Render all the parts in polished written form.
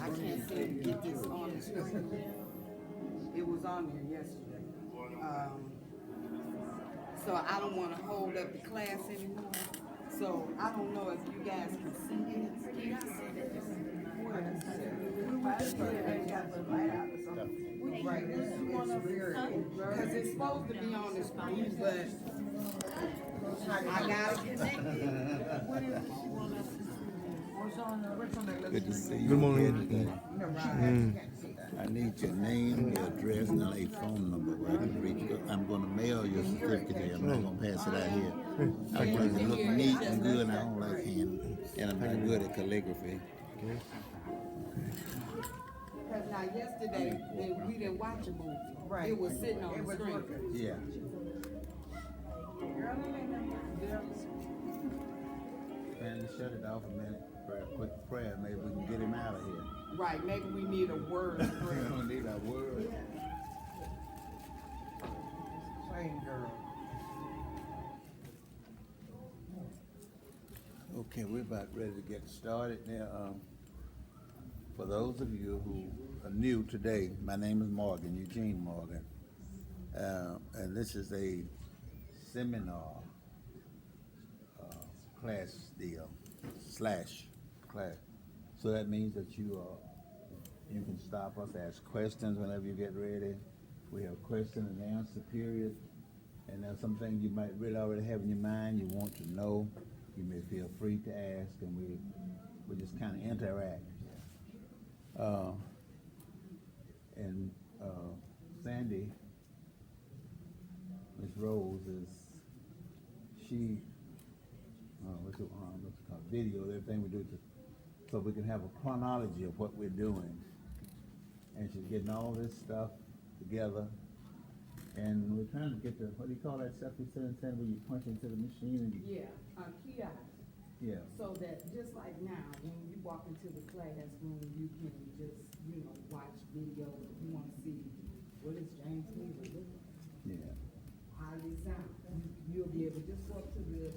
I can't seem to get this on the screen. It was on there yesterday. So I don't want to hold up the class anymore. So I don't know if you guys can see it. Can y'all see this? Right, because it's supposed to be on the screen, but I got it connected. Good to see you Good morning. again today. I need your name, your address, and a phone number where I can reach you. I'm going to mail your certificate here. I'm not going to pass it out here. I want it to look neat and good, and I don't like hand, and I'm not good at calligraphy. Because now yesterday, we didn't watch a movie. Right. It was sitting on the screen. Yeah. And shut it off a minute for a quick prayer. Maybe we can get him out of here. Right, maybe we need a word. We don't need a word. Same girl. Okay, we're about ready to get started now. For those of you who are new today, my name is Morgan, Eugene Morgan. And this is a seminar class deal, / class. So that means that you can stop us, ask questions whenever you get ready. We have question and answer period. And there's some things you might really already have in your mind you want to know. You may feel free to ask, and we just kind of interact. Sandy, Miss Rose what's it called? Video, everything we do so we can have a chronology of what we're doing. And she's getting all this stuff together. And we're trying to get what do you call that stuff you said, where you punch into the machine and Kiosk. Yeah. So that just like now, when you walk into the classroom, you can just, watch videos. If you want to see what is James Weaver looking. Yeah. How they sound. You'll be able to just go up to the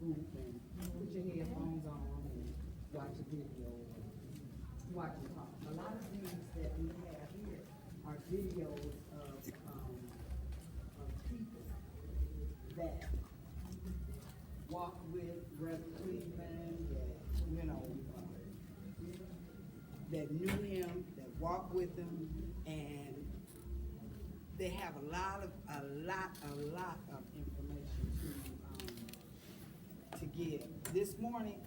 booth and put your headphones on and watch a video or watch it talk. A lot of things that we have here are videos of people that walk with Reverend Cleveland, that knew him, that walked with him, and they have a lot of information to give. This morning,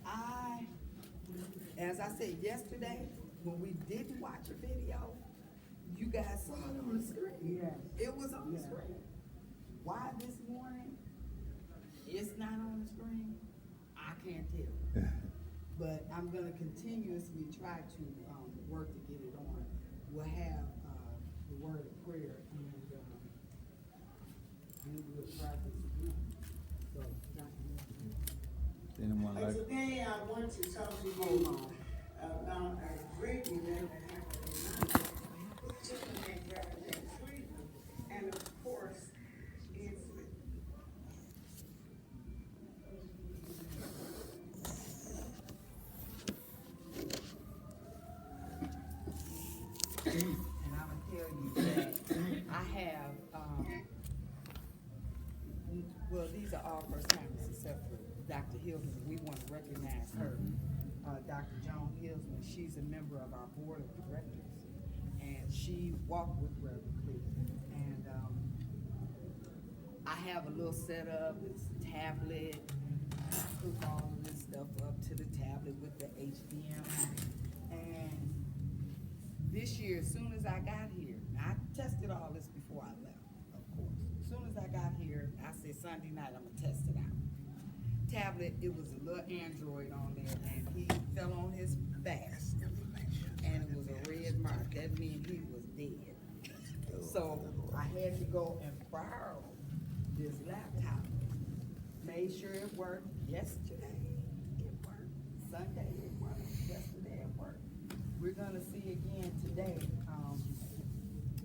as I said yesterday, when we didn't watch a video, you guys saw it on the screen. Yes. It was on the screen. Why this morning it's not on the screen, I can't tell. But I'm going to continuously try to work to get it on. We'll have the word of prayer, and we'll try this again. So, anyone like? Today I want to talk to you about a great event that happened tonight. Chicken represents freedom, and of course, it's and I'm going to tell you that I have, these are all first timers except for Dr. Hillsman. We want to recognize her. Dr. Joan Hillsman, she's a member of our board of directors, and she walked with Reverend Cleveland. And I have a little setup, it's a tablet. I hook all of this stuff up to the tablet with the HDMI. And this year, as soon as I got here, now I tested all this before I left, of course. As soon as I got here, I said Sunday night, I'm gonna test it out. Tablet, it was a little Android on there, and he fell on his back, and it was a red mark. That means he was dead. So I had to go and borrow this laptop. Made sure it worked yesterday. It worked. Sunday it worked. Yesterday it worked. We're gonna see again today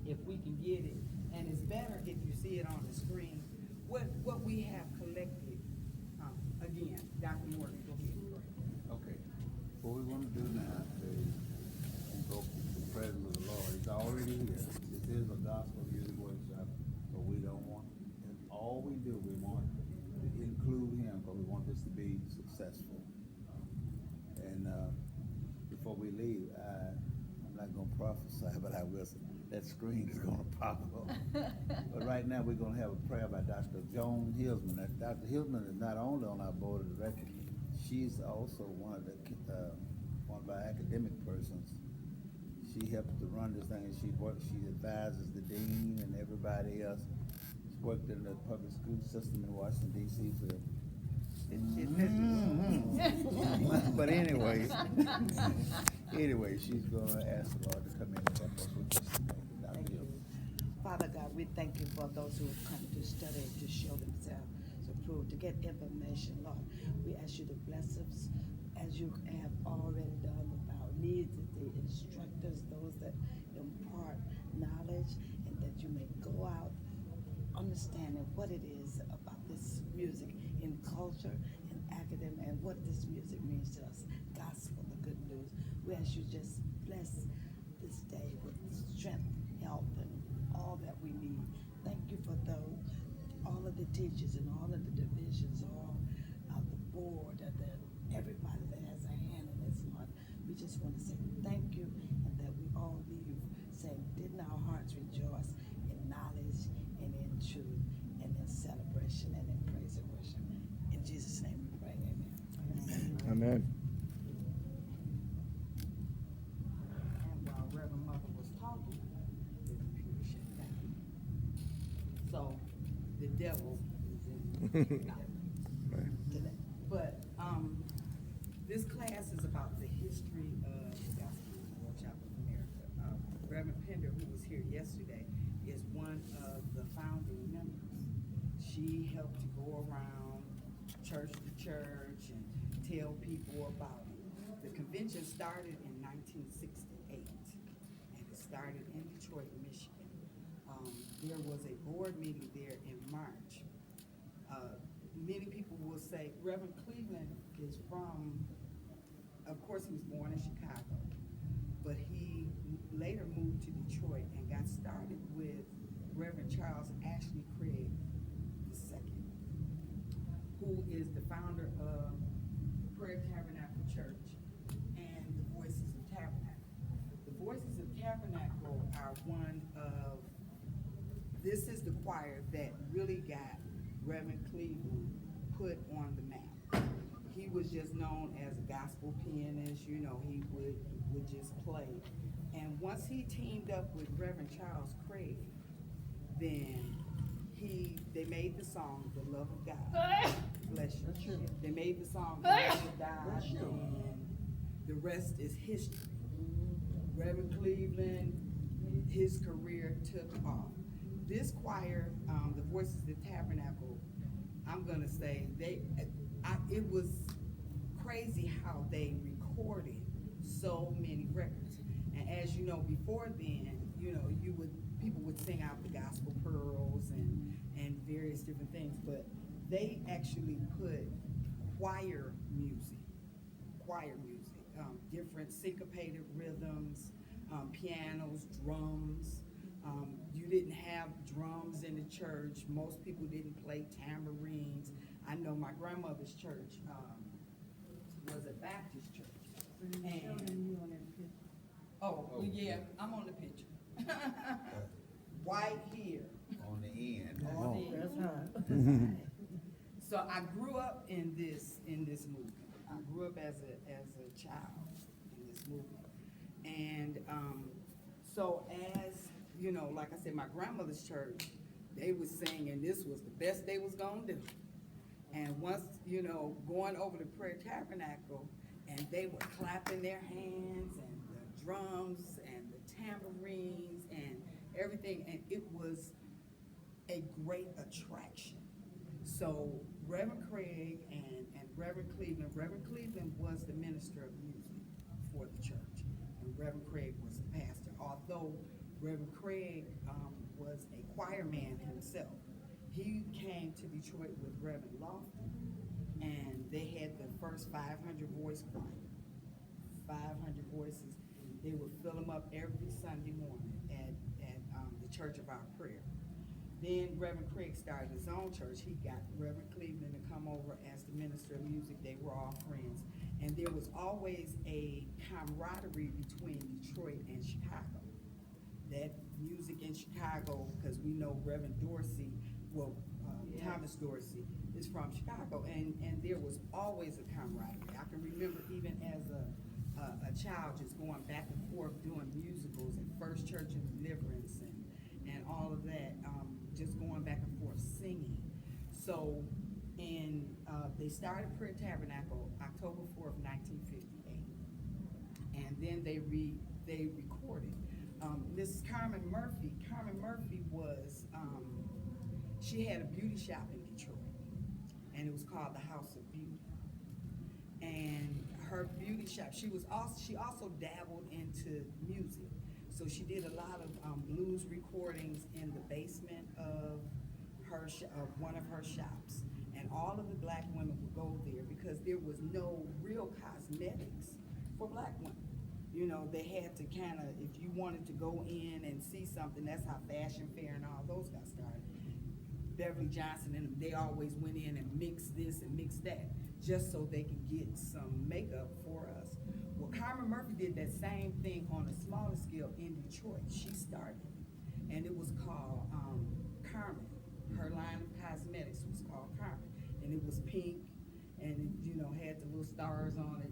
if we can get it, and it's better if you see it on the screen. What we have collected. Again, Dr. Morgan, go ahead. Okay. What we want to do now is invoke the presence of the Lord. He's already here. This is a gospel music workshop, but we don't want, and all we do, we want to include him, because we want this to be successful. And before we leave, I'm not gonna prophesy, but I will say, that screen is gonna pop up. But right now, we're gonna have a prayer by Dr. Joan Hillsman. Now, Dr. Hillsman is not only on our board of directors, she's also one of our academic persons. She helps to run this thing, and she advises the dean and everybody else. She's worked in the public school system in Washington, D.C. for but anyway, she's gonna ask the Lord to come in and help us with this. Thank you. Father God, we thank you for those who have come to study, to show themselves approved, to get information, Lord. We ask you to bless us as you have already done with our needs, the instructors, those that impart knowledge, and that you may go out understanding what it is about this music in culture and academia, and what this music means to us. Gospel, the good news. We ask you just bless this day with strength, health, and all that we need. Thank you for all of the teachers and all of the divisions, all of the board, and everybody that has a hand in this, Lord. We just want to say thank you, and that we all leave saying, didn't our hearts rejoice in knowledge and in truth and in celebration and in praise and worship. In Jesus' name we pray, amen. Amen. And while Reverend Mother was talking, the computer shut down. So the devil is in today. But this class is about the history of the Gospel Workshop of America. Reverend Pender, who was here yesterday, is one of the founding members. She helped to go around church to church and tell people about it. The convention started in 1968, and it started in Detroit, Michigan. There was a board meeting there in March. Many people will say Reverend Cleveland is from, of course he was born in Chicago, but he later moved to Detroit and got started with Reverend Charles Ashley Craig II, who is the founder of Prayer Tabernacle Church and the Voices of Tabernacle. The Voices of Tabernacle are one of, this is the choir that really got Reverend Cleveland put on the map. He was just known as a gospel pianist, he would just play. And once he teamed up with Reverend Charles Craig, then they made the song, The Love of God. Bless you. They made the song, The Love of God, and the rest is history. Reverend Cleveland, his career took off. This choir, the Voices of the Tabernacle, I'm gonna say, it was crazy how they recorded so many records. And as you know, before then, people would sing out the gospel pearls and various different things, but they actually put choir music, different syncopated rhythms, pianos, drums. You didn't have drums in the church. Most people didn't play tambourines. I know my grandmother's church was a Baptist church. Yeah, I'm on the picture. White here. On the end. On the end. That's hot. That's right. So I grew up in this movement. I grew up as a child in this movement. And so as like I said, my grandmother's church, they would sing, and this was the best they was gonna do. And once, going over to Prayer Tabernacle, and they were clapping their hands, and the drums, and the tambourines, and everything, and it was a great attraction. So Reverend Craig and Reverend Cleveland was the minister of music for the church, and Reverend Craig was the pastor. Although Reverend Craig was a choir man himself, he came to Detroit with Reverend Lofton, and they had the first 500 voice choir, 500 voices, They would fill them up every Sunday morning at the Church of Our Prayer. Then Reverend Craig started his own church. He got Reverend Cleveland to come over as the minister of music. They were all friends. And there was always a camaraderie between Detroit and Chicago. That music in Chicago, because we know Reverend Dorsey, Thomas Dorsey is from Chicago, and there was always a camaraderie. I can remember even as a child just going back and forth doing musicals at First Church of Deliverance and all of that, just going back and forth singing. So they started Prayer Tabernacle October 4th, 1958, and then they recorded. Mrs. Carmen Murphy was, she had a beauty shop in Detroit, and it was called the House of Beauty. And her beauty shop, she also dabbled into music. So she did a lot of blues recordings in the basement of one of her shops. And all of the black women would go there because there was no real cosmetics for black women. You know, they had to kind of, if you wanted to go in and see something, that's how Fashion Fair and all those got started. Beverly Johnson and them, they always went in and mixed this and mixed that, just so they could get some makeup for us. Well, Carmen Murphy did that same thing on a smaller scale in Detroit. She started, and it was called Carmen. Her line of cosmetics was called Carmen, and it was pink, and it, had the little stars on it,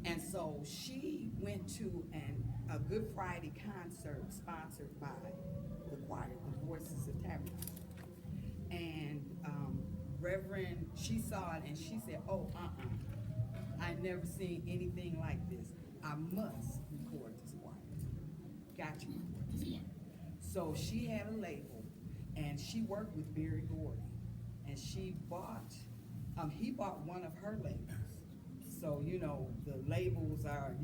And so she went to a Good Friday concert sponsored by the choir, the Voices of Tabernacle. And she saw it and she said, I never seen anything like this. I must record this choir. Got to record this choir. So she had a label, and she worked with Berry Gordy, and he bought one of her labels. So, the labels are,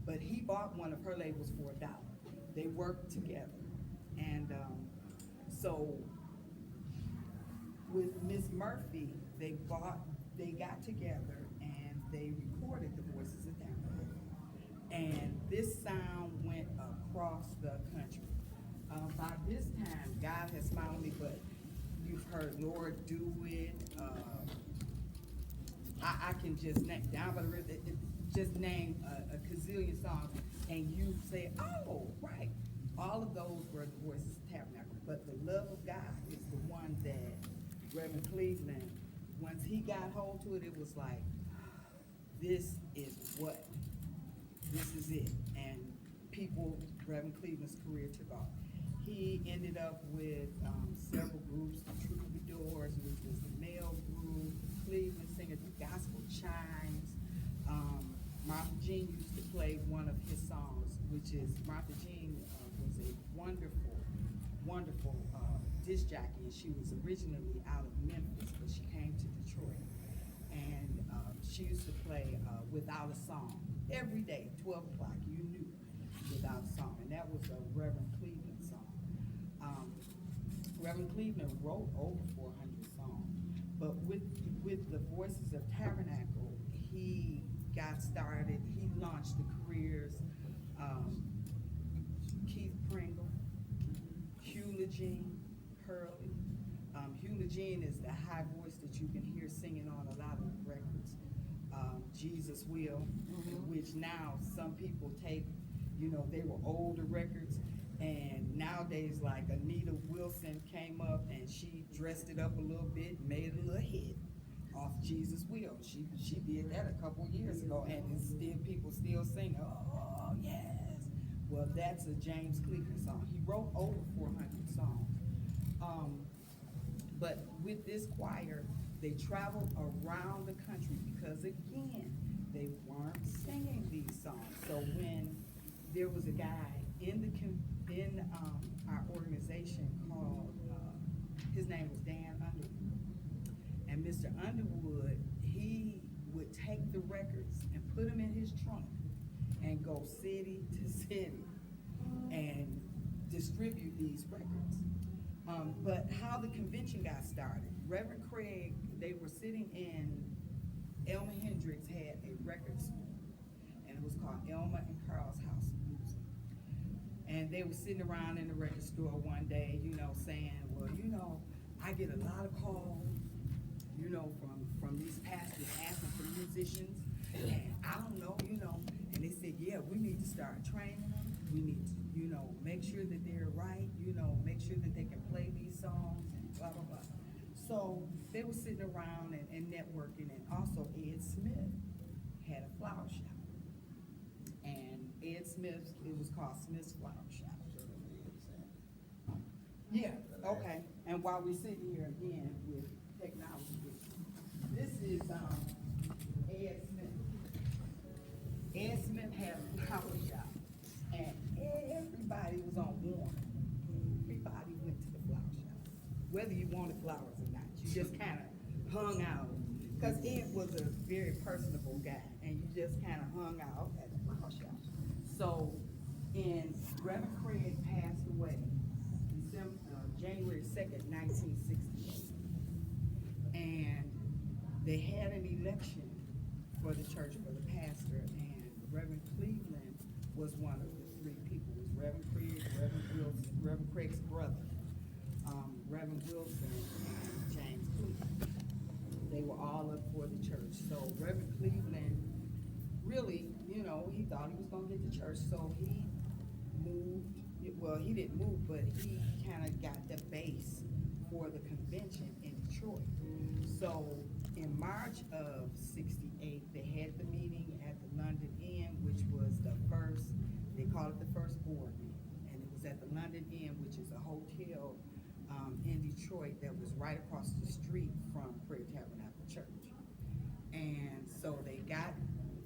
but he bought one of her labels for $1. They worked together. And so with Miss Murphy, they got together and they recorded the Voices of Tabernacle. And this sound went across the country. By this time, God has smiled on me, but you've heard Lord Do It. I can just name Down by the River, just name a gazillion songs, and you say, oh, right. All of those were the Voices of Tabernacle. But the love of God is the one that Reverend Cleveland, once he got hold to it, it was like, this is it. And Reverend Cleveland's career took off. He ended up with several groups, the Troubadours, which was the male group, Cleveland Singers, the Gospel Chimes. Martha Jean used to play one of his songs, which is, Martha Jean was a wonderful disc jockey, and she was originally out of Memphis, but she came to Detroit. And she used to play Without a Song every day, 12 o'clock, you knew Without a Song, and that was a Reverend Cleveland song. Reverend Cleveland wrote over 400 songs, but with the Voices of Tabernacle, he got started, he launched the careers, Keith Pringle, Hugh LeJean, Hurley. Hugh LeJean is the high voice that you can hear singing on a lot of records. Jesus Will, which now some people take, they were older records, and nowadays, like Anita Wilson came up and she dressed it up a little bit, made a little hit off Jesus Will. She did that a couple years ago, and people still sing, oh yes. Well, that's a James Cleveland song. He wrote over 400 songs. But with this choir, they traveled around the country because, again, they weren't singing these songs. So when there was a guy in our organization called, his name was Dan Underwood. And Mr. Underwood, he would take the records and put them in his trunk and go city to city and distribute these records. But how the convention got started, Reverend Craig, they were sitting in, Elmer Hendricks had a record store, and it was called Elma and Carl's House of Music. And they were sitting around in the record store one day, saying, well, I get a lot of calls, from these pastors asking for musicians, and I don't know, and they said, yeah, we need to start training them. We need to, make sure that they're right, make sure that they can play these songs and blah, blah, blah. So they were sitting around and networking, and also Ed Smith had a flower shop. And Ed Smith, it was called Smith's Flower Shop. Yeah, okay. And while we're sitting here again with technology, this is Ed Smith. Ed Smith had a flower shop, and everybody was on one. Everybody went to the flower shop, whether you wanted flowers or not. You just kind of hung out, because Ed was a very personable guy, and you just kind of hung out at the flower shop. So, Reverend Craig passed away January 2nd, 1968. And they had an election for the church for the pastor, and Reverend Cleveland was one of the three people. It was Reverend Craig, Reverend Wilson, Reverend Craig's brother, Reverend Wilson, and James Cleveland. They were all up for the church. So Reverend Cleveland really, he thought he was gonna get the church, so he moved. Well, he didn't move, but he kind of got the base for the convention in Detroit. So in March of '68, they had the meeting at the London Inn, which was the first, they call it the first board meeting. And it was at the London Inn, which is a hotel in Detroit that was right across the street from Prayer Tabernacle Church. And so they got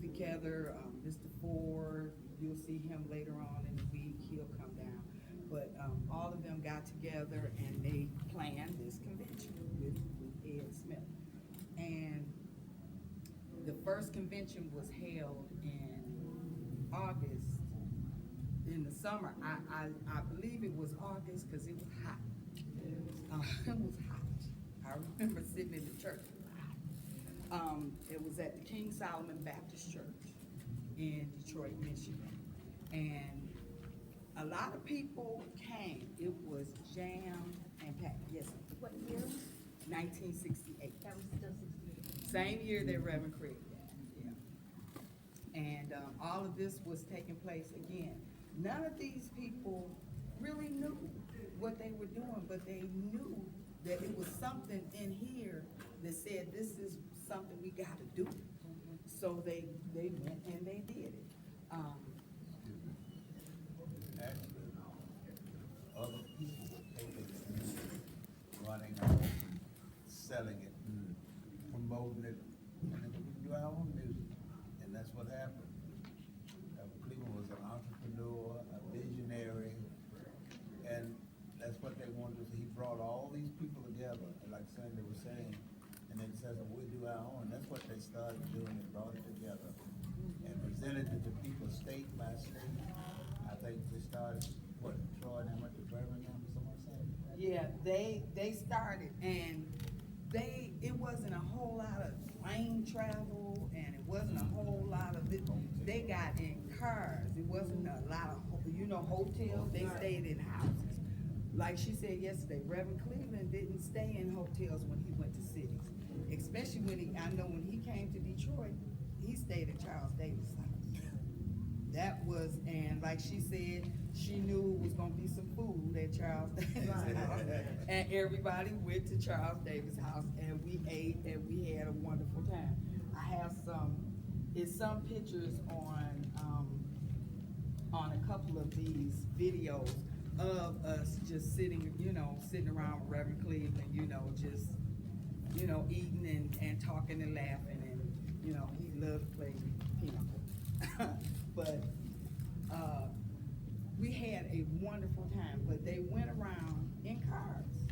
together, Mr. Ford, you'll see him later on in the week, he'll come down. But all of them got together and they planned this convention with Ed Smith. And the first convention was held in August, in the summer. I believe it was August because it was hot. It was hot. I remember sitting in the church, it was hot. It was at the King Solomon Baptist Church in Detroit, Michigan. And a lot of people came. It was jam and packed. Yes, What year? 1968. That was still 68. Same year that Reverend Craig died. Yeah. And all of this was taking place again. None of these people really knew what they were doing, but they knew that it was something in here that said this is something we got to do. So they went and they did it. Actually, other people were taking it, running off, selling it, promoting it, and then we do our own music, and that's what happened. Cleveland was an entrepreneur, a visionary, and that's what they wanted to see. He brought all these people together, and like Sandy was saying, and then says, we'll do our own. That's what they started doing, and brought it together, and presented it to people state by state. I think they started, Troy and went to Birmingham, someone said? Yeah, they started, and it wasn't a whole lot of plane travel, and it wasn't a whole lot of it. They got in cars. It wasn't a lot of hotels. They stayed in houses. Like she said yesterday, Reverend Cleveland didn't stay in hotels when he went to cities, especially when he came to Detroit, he stayed at Charles Davis' house. That was, and like she said, she knew it was gonna be some food at Charles Davis' house. And everybody went to Charles Davis' house and we ate and we had a wonderful time. I have some pictures on a couple of these videos of us just sitting around with Reverend Cleveland, just, eating and talking and laughing, and, he loved to play pinochle. But, we had a wonderful time, but they went around in cars.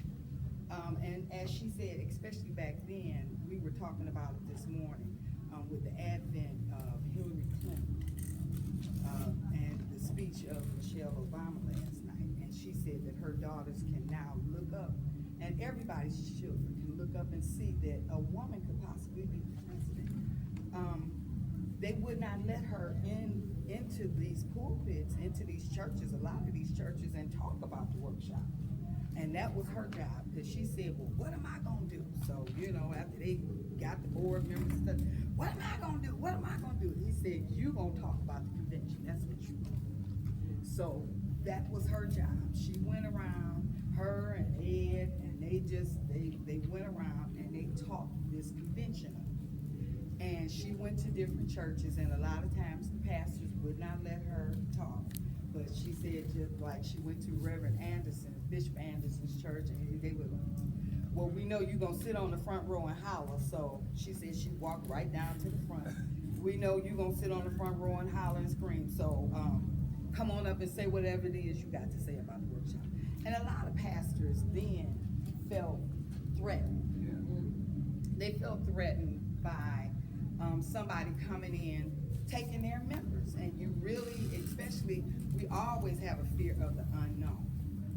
And as she said, especially back then, we were talking about it this morning, with the advent of Hillary Clinton, and the speech of Michelle Obama last night. And she said that her daughters can now look up, and everybody's children can look up and see that a woman could possibly be the president. they would not let her into these pulpits, into these churches, a lot of these churches, and talk about the workshop. And that was her job, because she said, well, what am I gonna do? So, you know, after they got the board members and stuff, what am I gonna do? What am I gonna do? He said, you gonna talk about the convention. That's what you do. So that was her job. She went around, her and Ed, and they went around and they taught this convention. And she went to different churches, and a lot of times the pastors would not let her talk. But she said, just like she went to Reverend Anderson, Bishop Anderson's church, and they were, well, we know you're gonna sit on the front row and holler. So she said she walked right down to the front. We know you're gonna sit on the front row and holler and scream. So come on up and say whatever it is you got to say about the workshop. And a lot of pastors then felt threatened. They felt threatened by somebody coming in, taking their members. And you really, especially, we always have a fear of the unknown.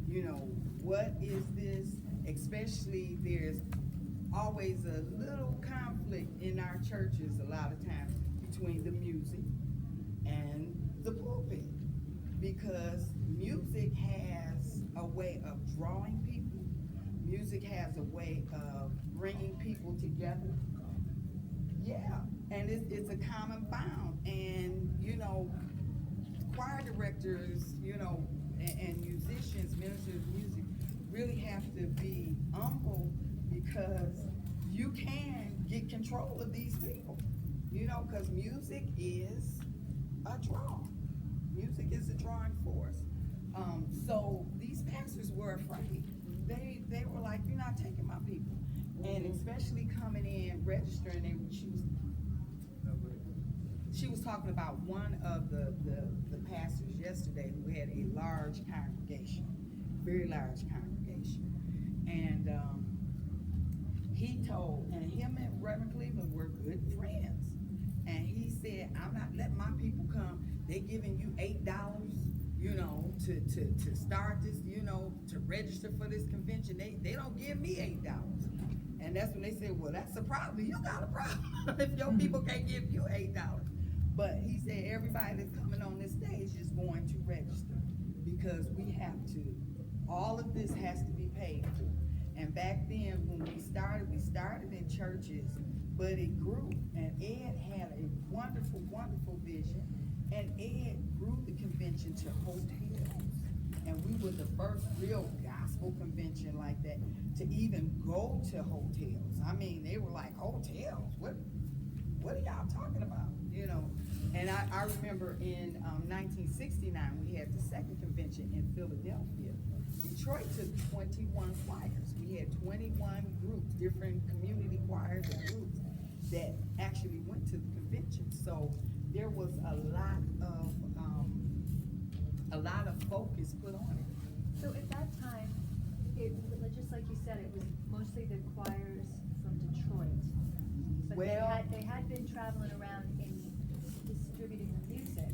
You know, what is this? Especially, there's always a little conflict in our churches a lot of times between the music and the pulpit. Because music has a way of drawing people. Music has a way of bringing people together. Yeah, and it's a common bound. And, you know, choir directors, you know, and musicians, ministers of music, really have to be humble, because you can get control of these people, you know, because music is a draw. Music is a drawing force. So these pastors were afraid. They were like, you're not taking my people. And especially coming in, registering, she was talking about one of the pastors yesterday who had a large congregation, very large congregation. And he told, and him and Reverend Cleveland were good friends. And he said, I'm not letting my people come. They giving you $8, you know, to start this, you know, to register for this convention. They don't give me $8. And that's when they said, well, that's a problem. You got a problem if your people can't give you $8. But he said everybody that's coming on this stage is going to register, because we have to, all of this has to be paid for. And back then when we started in churches, but it grew. And Ed had a wonderful, wonderful vision. And Ed grew the convention to hotels. And we were the first real gospel convention like that to even go to hotels. I mean, they were like, hotels? What are y'all talking about? You know? And I remember in 1969, we had the second convention in Philadelphia. Detroit took 21 choirs. We had 21 groups, different community choirs and groups that actually went to the convention. So there was a lot of focus put on it. So at that time, just like you said, it was mostly the choirs from Detroit. But Well, they had been traveling around in distributing the music,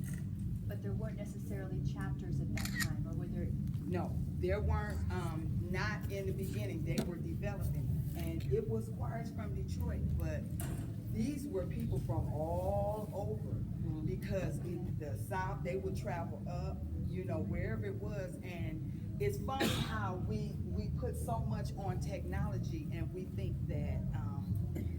but there weren't necessarily chapters at that time, or were there? no, there weren't, not in the beginning. They were developing. And it was choirs from Detroit, but these were people from all over, because in the South, they would travel up, you know, wherever it was. And it's funny how we put so much on technology, and we think that,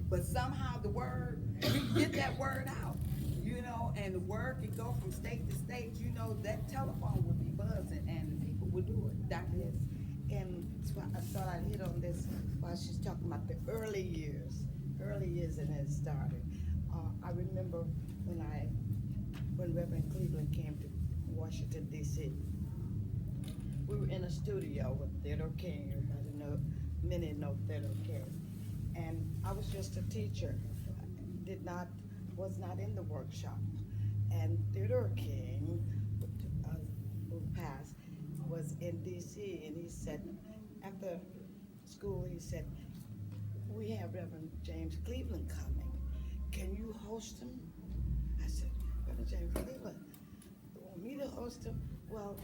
but somehow the word, we can get that word out, you know, and the word could go from state to state, you know, that telephone would be buzzing and people would do it. Dr. Yes, and so I thought I'd hit on this while she's talking about the early years and it started. I remember when Reverend Cleveland came to Washington, D.C. We were in a studio with Theodore King. Everybody know, many know Theodore King. And I was just a teacher, was not in the workshop. And Theodore King, who passed, was in D.C. and he said, after school, he said, we have Reverend James Cleveland coming. Can you host him? I said, Reverend James Cleveland, you want me to host him? Well,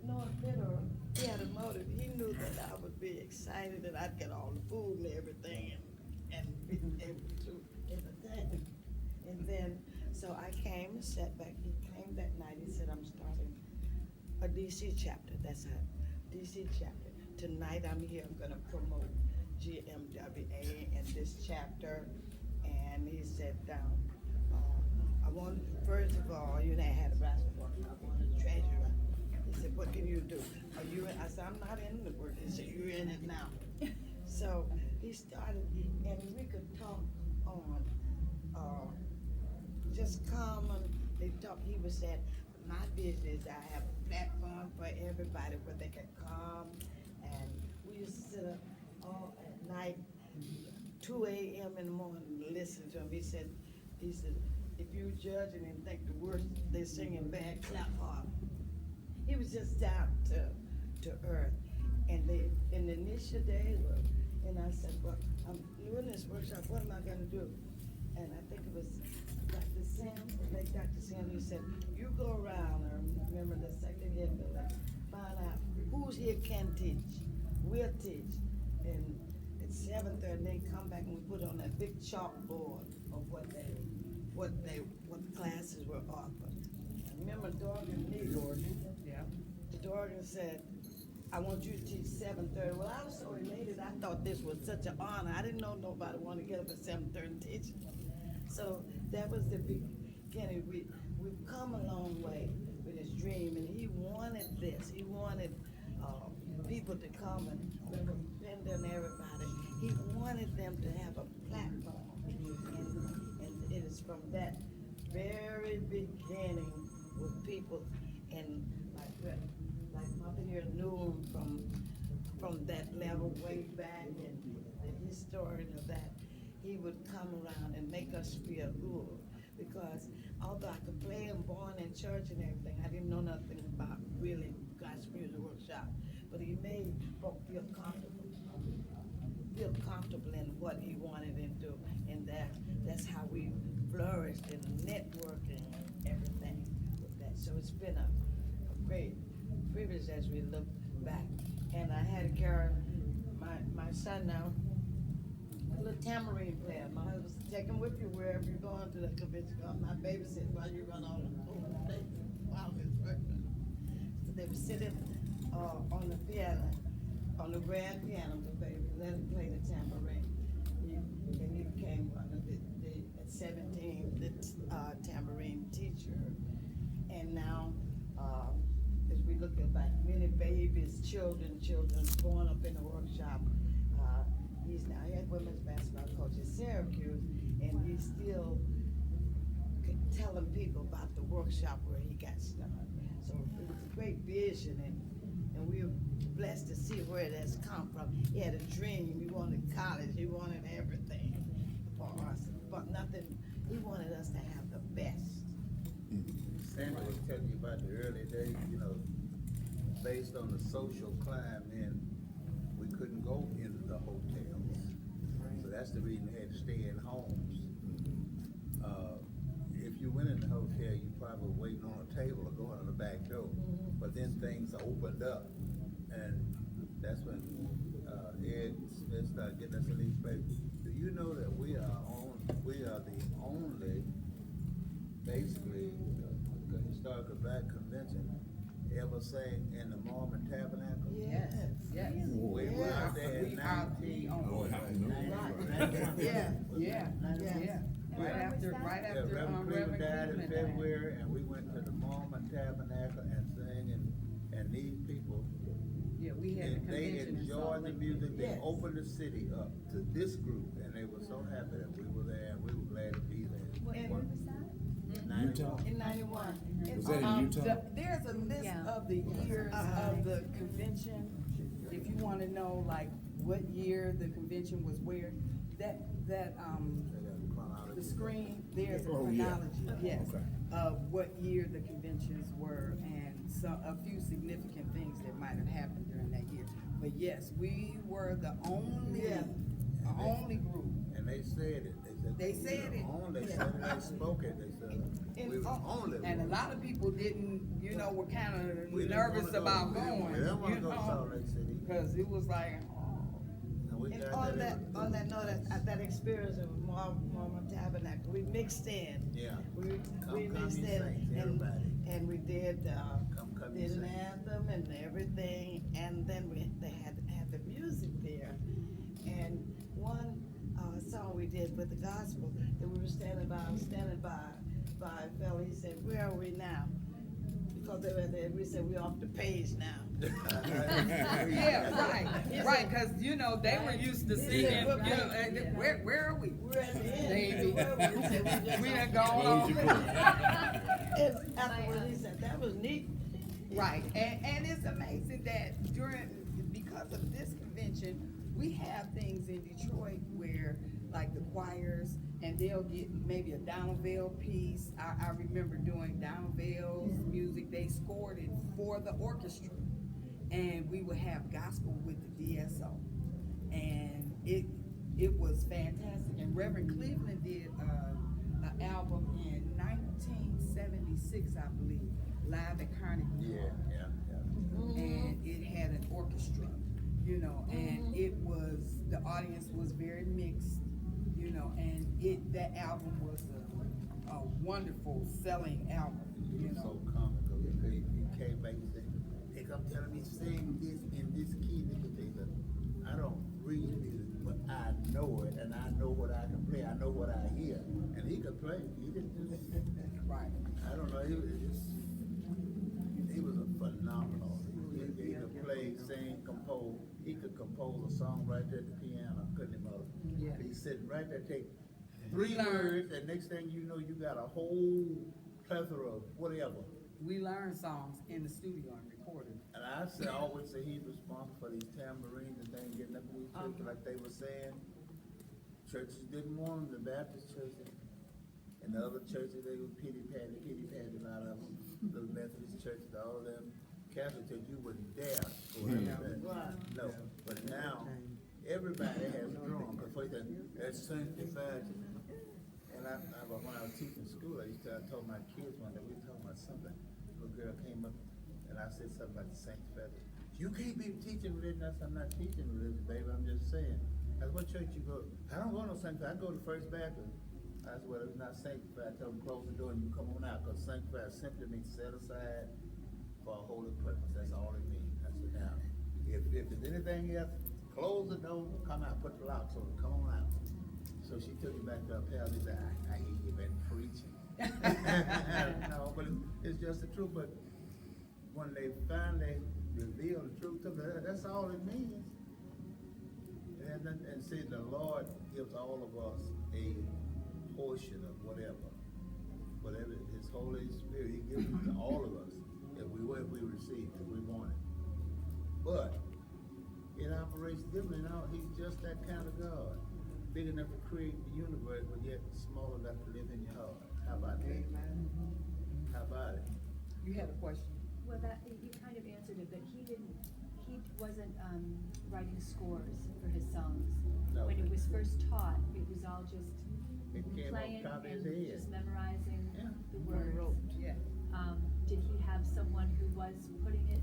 knowing Theodore, he had a motive. He knew that I would be excited and I'd get all the food and everything and be able to entertain. And then, So I came and sat back. He came that night. He said, I'm starting a DC chapter. That's a DC chapter. Tonight I'm here. I'm gonna promote GMWA and this chapter. And he said, I want, first of all, you know, I had a basketball. I want a treasurer. He said, what can you do? Are you in? I said, I'm not in the work. He said, you're in it now. So he started, and we could talk on, just come and they talk. He was saying, my business, I have a platform for everybody where they can come. And we used to sit up all at night, 2 a.m. in the morning, to listen to him. He said, if you judging and think the words they're singing bad, clap hard. He was just down to earth. And in the initial days, and I said, well, I'm doing this workshop, what am I gonna do? And I think it was Dr. Sam, the late Dr. Sam, he said, you go around, or remember the second year, find out who's here can teach. We'll teach. And at 7:30, they come back and we put on that big chalkboard of what classes were offered. Remember Dorgan Neal? Yeah. Dorgan said, I want you to teach 7:30. Well, I was so elated. I thought this was such an honor. I didn't know nobody wanted to get up at 7:30 and teach. So that was the beginning. We've come a long way with his dream, and he wanted this. He wanted people to come and depend on everybody. He wanted them to have a platform, and it is from that very beginning with people, and like Mother here knew him from that level way back, and the historian of that, he would come around and make us feel good. Because although I could play and born in church and everything, I didn't know nothing about really God's music workshop. But he made folk feel comfortable in what he wanted them to do. And that's how we flourished in networking and everything with that. So it's been a great privilege as we look back. And I had to carry my son now, a little tambourine player. My husband said, take him with you wherever you're going to the convention. My baby said, while you run on the day, while he's working. So they were sitting on the piano, on the grand piano, the baby, let him play the tambourine. And he became one of at 17, the tambourine teacher. And now, as we look at back, many babies, children born up in the workshop. He had women's basketball coach at Syracuse, and he's still telling people about the workshop where he got started. So it was a great vision, and we were blessed to see where it has come from. He had a dream. He wanted college. He wanted everything for us, but nothing. He wanted us to have the best. Sandy was telling you about the early days, you know, based on the social climb, and we couldn't go into the hotels. So that's the reason we had to stay in homes. If you went in the hotel, you probably were waiting on a table or going to the back door. But then things opened up, and that's when Ed Smith started getting us in these places. Do you know that we are the only, basically, historical black convention ever sang in the Mormon Tabernacle? Yes. Yes. We were out there in We are the 19. only. Yeah. And Right when was after, that? right Yeah, after, Reverend Reverend Cleveland died in Cleveland died. February, and we went to the Mormon Tabernacle and sang, and these people, Yeah, we had the and they convention in Salt enjoyed the Lake. music. They Yes. opened the city up to this group, and they were so happy that we were there, and we were glad to be there. What year was that? Utah? In 91. Was that in Utah? There's a list Yeah. of the years of the convention. If you wanna know like what year the convention was where, the screen, there's a Oh, yeah. chronology, yes, Okay. of what year the conventions were and a few significant things that might have happened during that year. But yes, we were the only group. And they said it. They said it. They said it. They spoke it. They said we were only. And a lot of people didn't, were kinda We didn't nervous wanna go. about We didn't going, wanna go to Salt Lake City. Cause it was like, And we And got on that. on that note, that experience of Mormon Tabernacle, we mixed in. Yeah. We Come, mixed you in, saints, and, everybody. and we did, Come, you did an saints. anthem and everything, and then they had the music there. And one, song we did with the gospel, that we were standing by a fella, he said, "Where are we now?" Because they were there, we said, "We're off the page now." Yeah, right, cause you know, they were used to He singing, said, you know, and where are we? We're at the end. Baby. Where are we? He said, "We're just We off done the gone page." on. And afterwards, he said, "That was neat." Right, and it's amazing that because of this convention, we have things in Detroit where, like the choirs, and they'll get maybe a Donaldville piece. I remember doing Donaldville's music, they scored it for the orchestra. And we would have gospel with the DSO. And it was fantastic. And Reverend Cleveland did an album in 1976, I believe, live at Carnegie. Yeah, yeah, yeah. And it had an orchestra, you know, and the audience was very mixed, you know, and that album was a wonderful selling album, you It was know. so comical. He came back and said, "They come telling me sing this in this key." Nigga, I don't read music, but I know it, and I know what I can play. I know what I hear, and he could play. He didn't just. Right. I don't know. He was a phenomenal. He could play, sing, compose. He could compose a song right there at the piano. Couldn't he, mother? Yeah. He's sitting right there, take three Learn. words, and next thing you know, you got a whole plethora of whatever. We learned songs in the studio and recorded. And I always say he's responsible for these tambourines and things getting up in these churches, like they were saying. Churches didn't want them, the Baptist churches. And the other churches, they were pity-patty a lot of them. The Methodist churches, all of them. Catholic church, you wouldn't dare go ahead with that. No, but now, everybody has a drum, because for that, that's sanctified. And when I was teaching school, I told my kids one day, we were talking about something. A little girl came up, and I said something about the sanctified. You can't be teaching religion. I said, I'm not teaching religion, baby, I'm just saying. I said, what church you go? I don't go to no sanctified, I go to First Baptist. I said, well, it's not sanctified, tell them close the door and you come on out, because sanctified simply means set aside for a holy purpose, that's all it means. I said, now, if there's anything else, close the door, come out, put the locks on, come on out. So she took me back to her palace and said, I hear you been preaching. No, but it's just the truth, but when they finally reveal the truth to them, that's all it means. And see, the Lord gives all of us a portion of whatever His Holy Spirit, He gives it to all of us if we receive it, if we want it. But it operates differently now. He's just that kind of God, big enough to create the universe, but yet small enough to live in your heart. How about that? How about it? You had a question? Well, you kind of answered it, but he wasn't, writing scores for his songs. No. When it was first taught, it was all just It came playing off top of his and head. just memorizing Yeah. the words. Yeah. Did he have someone who was putting it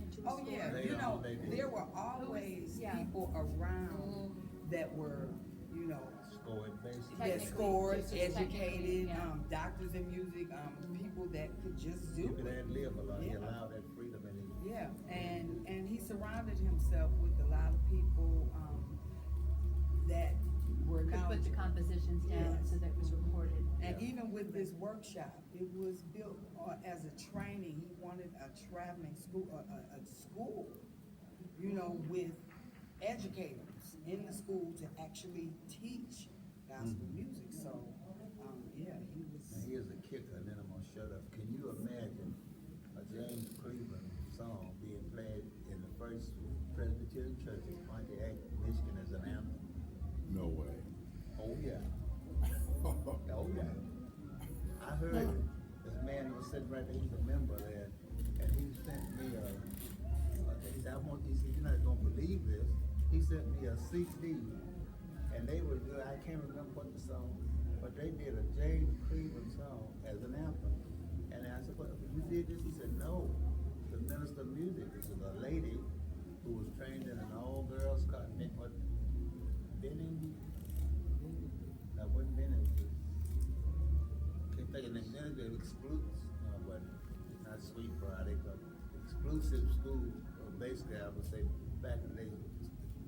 into a Oh, score? yeah, They you know, did. there were always Yeah. people around that were, you know, Score it basically. that Technically, scored, just educated, technically, yeah. doctors in music, people that could just do You could it. ad lib a lot. He Yeah. allowed that freedom in him. Yeah, and he surrounded himself with a lot of people, that were Could put the knowledgeable. compositions down Yes. so that it was recorded. And even with this workshop, it was built as a training. He wanted a traveling school, a school, you know, with educators in the school to actually teach gospel music. So, yeah, he was. Now here's a kicker, and then I'm gonna shut up. Can you imagine a James Cleveland song being played in the First Presbyterian Church in Pontiac, Michigan as an anthem? No way. Oh yeah. Oh yeah. I heard it. This man was sitting right there, he's a member there, and he sent me he said, he said, you're not gonna believe this. He sent me a CD, and they were good. I can't remember what the song, but they did a James Cleveland song as an anthem. And I said, well, you did this? He said, no. The minister of music, this is a lady who was trained in an all-girls convent, Benning, that wasn't Benning. Can't think of the name. They exclude, but not Sweet Friday, but exclusive school. Basically, I would say back in the day,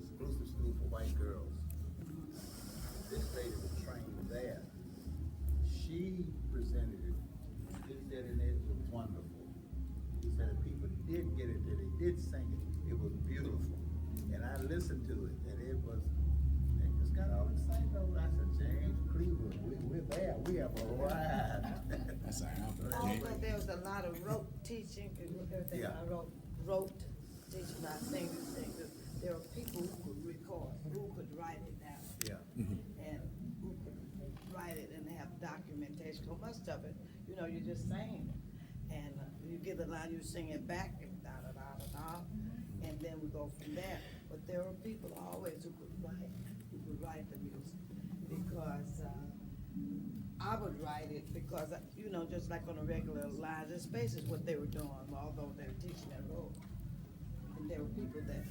exclusive school for white girls. This lady was trained there. She presented it. She said, and it was wonderful. She said, if people did get it, that they did sing it. It was beautiful, and I listened to it, and it was. It just got all the same though. I said, James Cleveland, we're there. We have arrived. That's a album. Oh, but there was a lot of rote teaching, and everything, Yeah. I wrote teaching, not singers. There were people who could record, who could write it down, Yeah. and who could write it and have documentation. For most of it, you're just saying it. And you get a line, you sing it back, and da-da-da-da-da, and then we go from there. But there were people always who could write the music, because I would write it because, just like on a regular line, this space is what they were doing, although they were teaching at road. And there were people that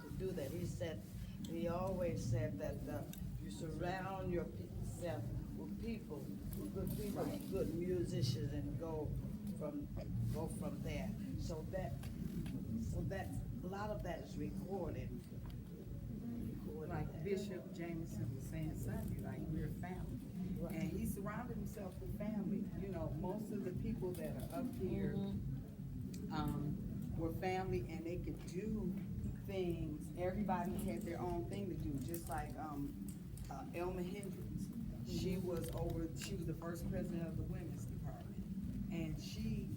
could do that. He always said that you surround yourself with people, good musicians, and go from there. So that a lot of that is recorded. Like Bishop Jameson was saying Sunday, like we're family. And he surrounded himself with family. Most of the people that are up here were family, and they could do things. Everybody had their own thing to do, just like Elma Hendricks. She was the first president of the women's department, and she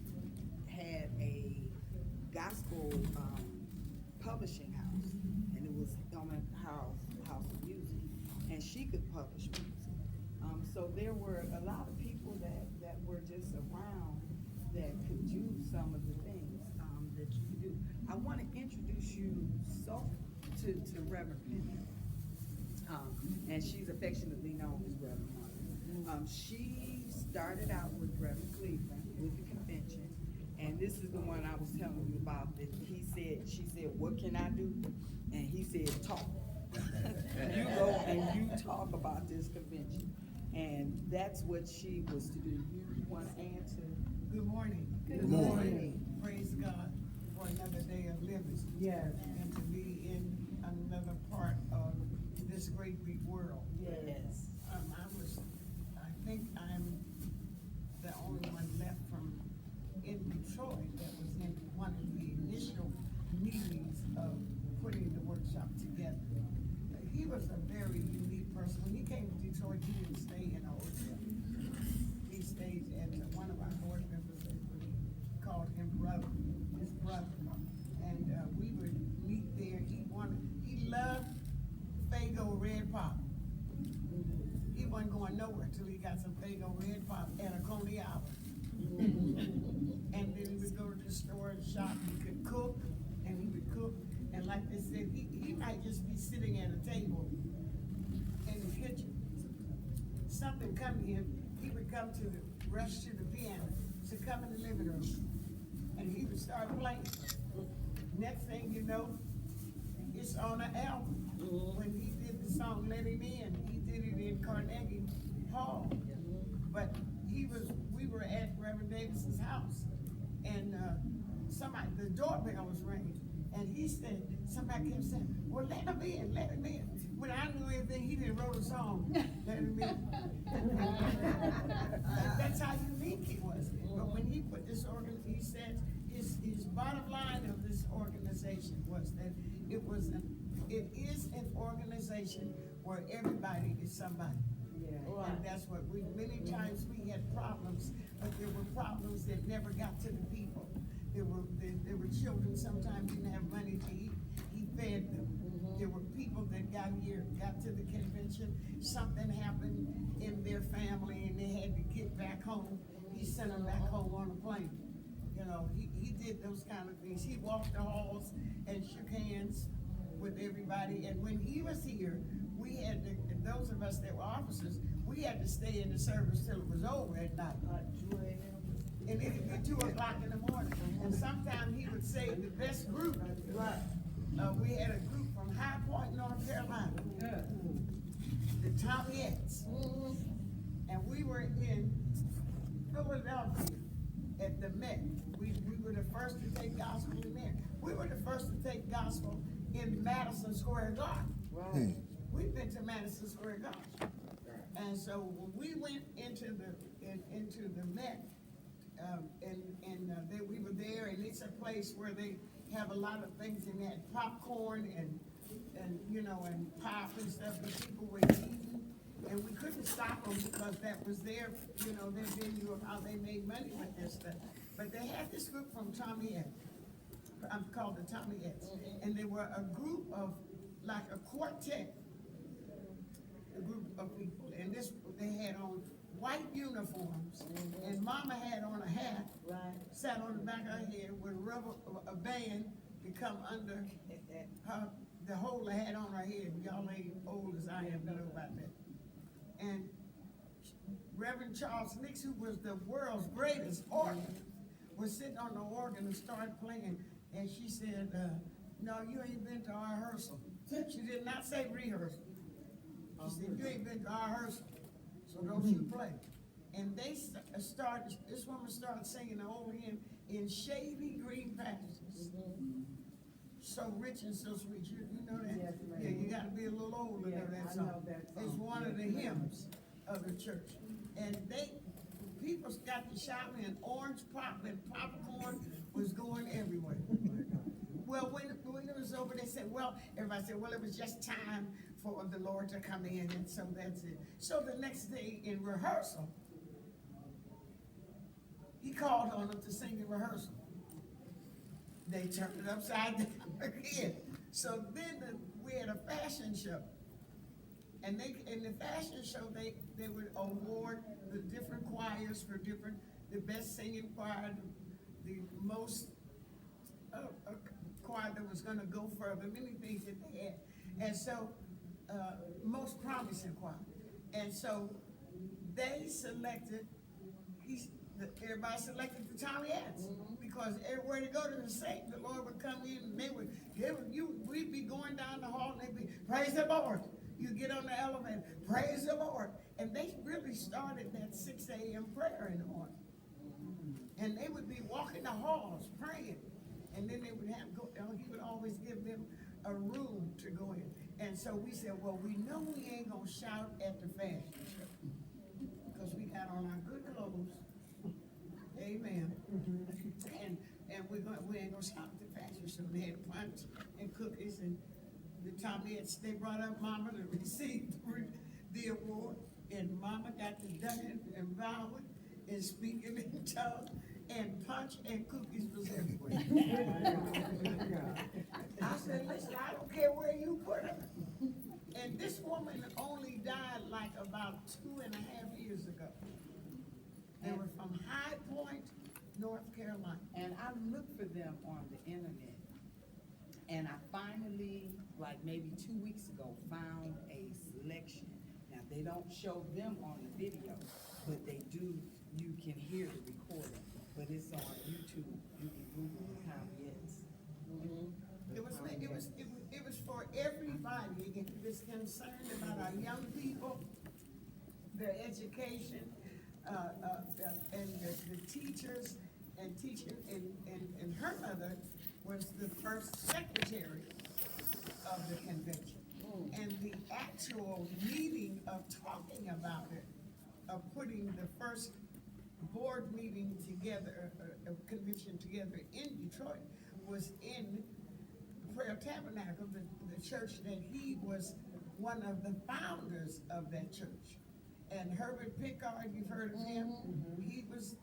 had a gospel publishing house, and it was Elma House of Music, and she could publish music. So there were a lot of people that were just around that could do some of the things that you could do. I want to introduce you to Reverend Penny, and she's affectionately known as Reverend Mother. She started out with Reverend Cleveland with the convention, and this is the one I was telling you about. That she said, "What can I do?" And he said, "Talk." You go and you talk about this convention, and that's what she was to do. You want to answer? Good morning. Good morning. Praise God for another day of living. Yes. And to be in another part of this great big world. Yes. I think I'm the only one left from in Detroit that was in one of the initial meetings of putting the workshop together. He was a very unique person. When he came to Detroit, he didn't stay in a hotel. He stayed at one of our board members, we called him brother, his brother. And we would meet there. He loved Faygo Red Pop. He wasn't going nowhere till he got some Faygo Red Pop at a Coney Island. And then he would go to the store and shop. He could cook, and he would cook. And like they said, he might just be sitting at a table in the kitchen. Something come to him, he would come to rush to the piano, to come in the living room, and he would start playing. Next thing you know, it's on an album. When he did the song "Let Him In," he did it in Carnegie Hall. But we were at Reverend Davis's house, and the doorbell was ringing, and he said, somebody kept saying, "Well, let him in, let him in." When I knew anything, he didn't wrote a song, "Let him in." That's how unique he was. But when he put this he said his bottom line of this organization was that it is an organization where everybody is somebody. And that's what many times we had problems, but there were problems that never got to the people. There were children sometimes didn't have money to eat, he fed them. There were people that got to the convention, something happened in their family and they had to get back home. He sent them back home on a plane. He did those kind of things. He walked the halls and shook hands with everybody. And when he was here, we had to, those of us that were officers, we had to stay in the service till it was over at night. And it would be 2 o'clock in the morning. And sometimes he would say the best group we had a group from High Point, North Carolina, the Tommyettes. And we were in Philadelphia at the Met. We were the first to take gospel in there. We were the first to take gospel in Madison Square Garden. Right. We've been to Madison Square Garden. And so when we went into the Met, we were there, and it's a place where they have a lot of things in there, popcorn and pop and stuff that people were eating. And we couldn't stop them because that was their venue of how they made money with their stuff. But they had this group from Tommyettes, called the Tommyettes, and they were a group of, like a quartet, a group of people, and they had on white uniforms, and Mama had on a hat, sat on the back of her head with a band to come under her, the hole they had on her head. Y'all ain't old as I am, know about that. And Reverend Charles Nix, who was the world's greatest organist, was sitting on the organ and started playing, and she said, no, you ain't been to our rehearsal. She did not say rehearsal. She said, you ain't been to our rehearsal, so don't you play. And they this woman started singing the old hymn, In Shady Green Pastures. So rich and so sweet. You know that? Yes, ma'am. Yeah, you gotta be a little older to know Yeah, that I song. know that song. It's one of the hymns of the church. And people got to shouting, and orange pop and popcorn was going everywhere. Well, when it was over, they said, everybody said, it was just time for the Lord to come in, and so that's it. So the next day in rehearsal, he called on them to sing in rehearsal. They turned it upside down again. So then we had a fashion show. And in the fashion show, they would award the different choirs for the best singing choir, the most choir that was gonna go further, many things that they had. And so, most promising choir. And so they selected, everybody selected the Tommyettes. Because everywhere they go to the saint, the Lord would come in, and we'd be going down the hall, and they'd be, praise the Lord. You get on the elevator, praise the Lord. And they really started that 6 a.m. prayer in the morning. And they would be walking the halls praying. And then they would he would always give them a room to go in. And so we said, we know we ain't gonna shout at the fashion show. Because we got on our good clothes. Amen. And we ain't gonna shout at the fashion show. They had punch and cookies, and the Tommyettes, they brought up Mama to receive the award, and Mama got to ducking and bowing and speaking in tongues, and punch and cookies was everywhere. I said, listen, I don't care where you put her. And this woman only died like about 2.5 years ago. They were from High Point, North Carolina. And I looked for them on the internet, and I finally, like maybe 2 weeks ago, found a selection. Now, they don't show them on the video, but you can hear the recording, but it's on YouTube. You can Google the Tommyettes. It was for everybody. It was concerned about our young people, their education, and the teachers and teaching, and her mother was the first secretary of the convention. And the actual meeting of talking about it, of putting the first board meeting together, a convention together in Detroit, was in Prayer Tabernacle, the church that he was one of the founders of that church. And Herbert Pickard, you've heard of him? He was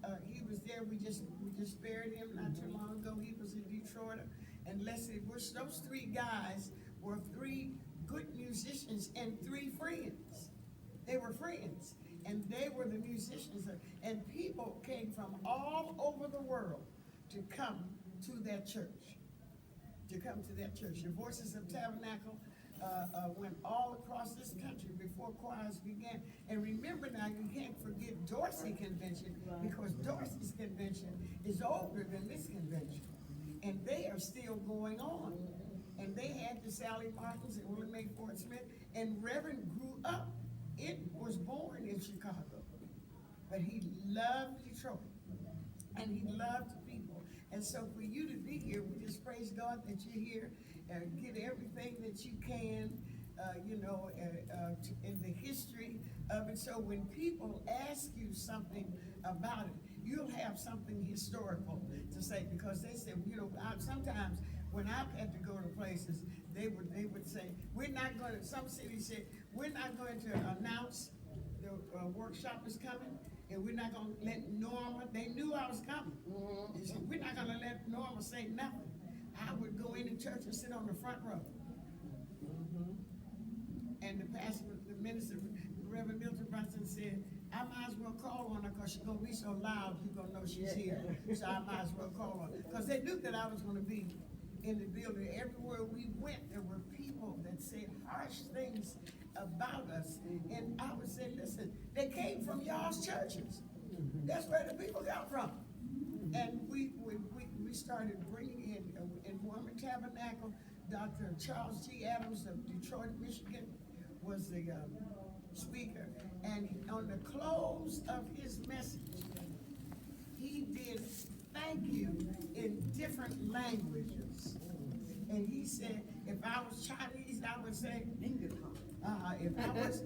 there. We just buried him not too long ago. He was a Detroiter. And Leslie Bush, those three guys were three good musicians and three friends. They were friends, and they were the musicians. And people came from all over the world to come to that church. The Voices of Tabernacle went all across this country before choirs began. And remember now, you can't forget Dorsey Convention, because Dorsey's convention is older than this convention. And they are still going on. and they had the Sally Martins and Willie Mae Ford Smith, and Reverend grew up. It was born in Chicago, but he loved Detroit, and he loved the people. And so for you to be here, we just praise God that you're here, and get everything that you can, in the history of it. So when people ask you something about it, you'll have something historical to say, because they said, sometimes when I've had to go to places, they would say, we're not going to, some cities said, we're not going to announce the workshop is coming, and we're not going to let Norma, they knew I was coming. They said, we're not going to let Norma say nothing. I would go into church and sit on the front row. And the pastor, the minister, Reverend Milton Brunson said, I might as well call on her because she's going to be so loud, you're going to know she's here. So I might as well call on her. Because they knew that I was going to be in the building. Everywhere we went, there were people that said harsh things about us. And I would say, listen, they came from y'all's churches. That's where the people got from. And we started bringing in Mormon Tabernacle, Dr. Charles G. Adams of Detroit, Michigan, was the speaker. And on the close of his message, he did thank you in different languages. And he said, if I was Chinese, I would say, if I was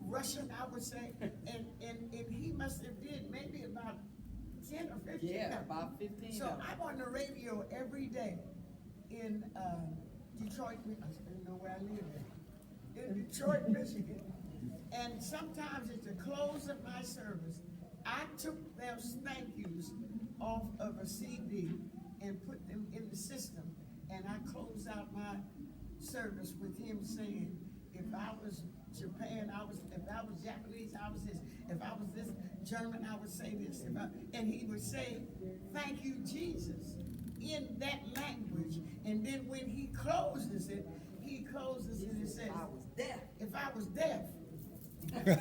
Russian, I would say, and he must have did maybe about 10 or 15. Yeah, about 15. So I'm on the radio every day in Detroit, I don't know where I live at, in Detroit, Michigan. And sometimes at the close of my service, I took those thank yous off of a CD and put them in the system. And I closed out my service with him saying, if I was Japan, if I was Japanese, I was this. If I was this German, I would say this. And he would say, thank you, Jesus, in that language. And then when he closes it and says, if I was deaf. And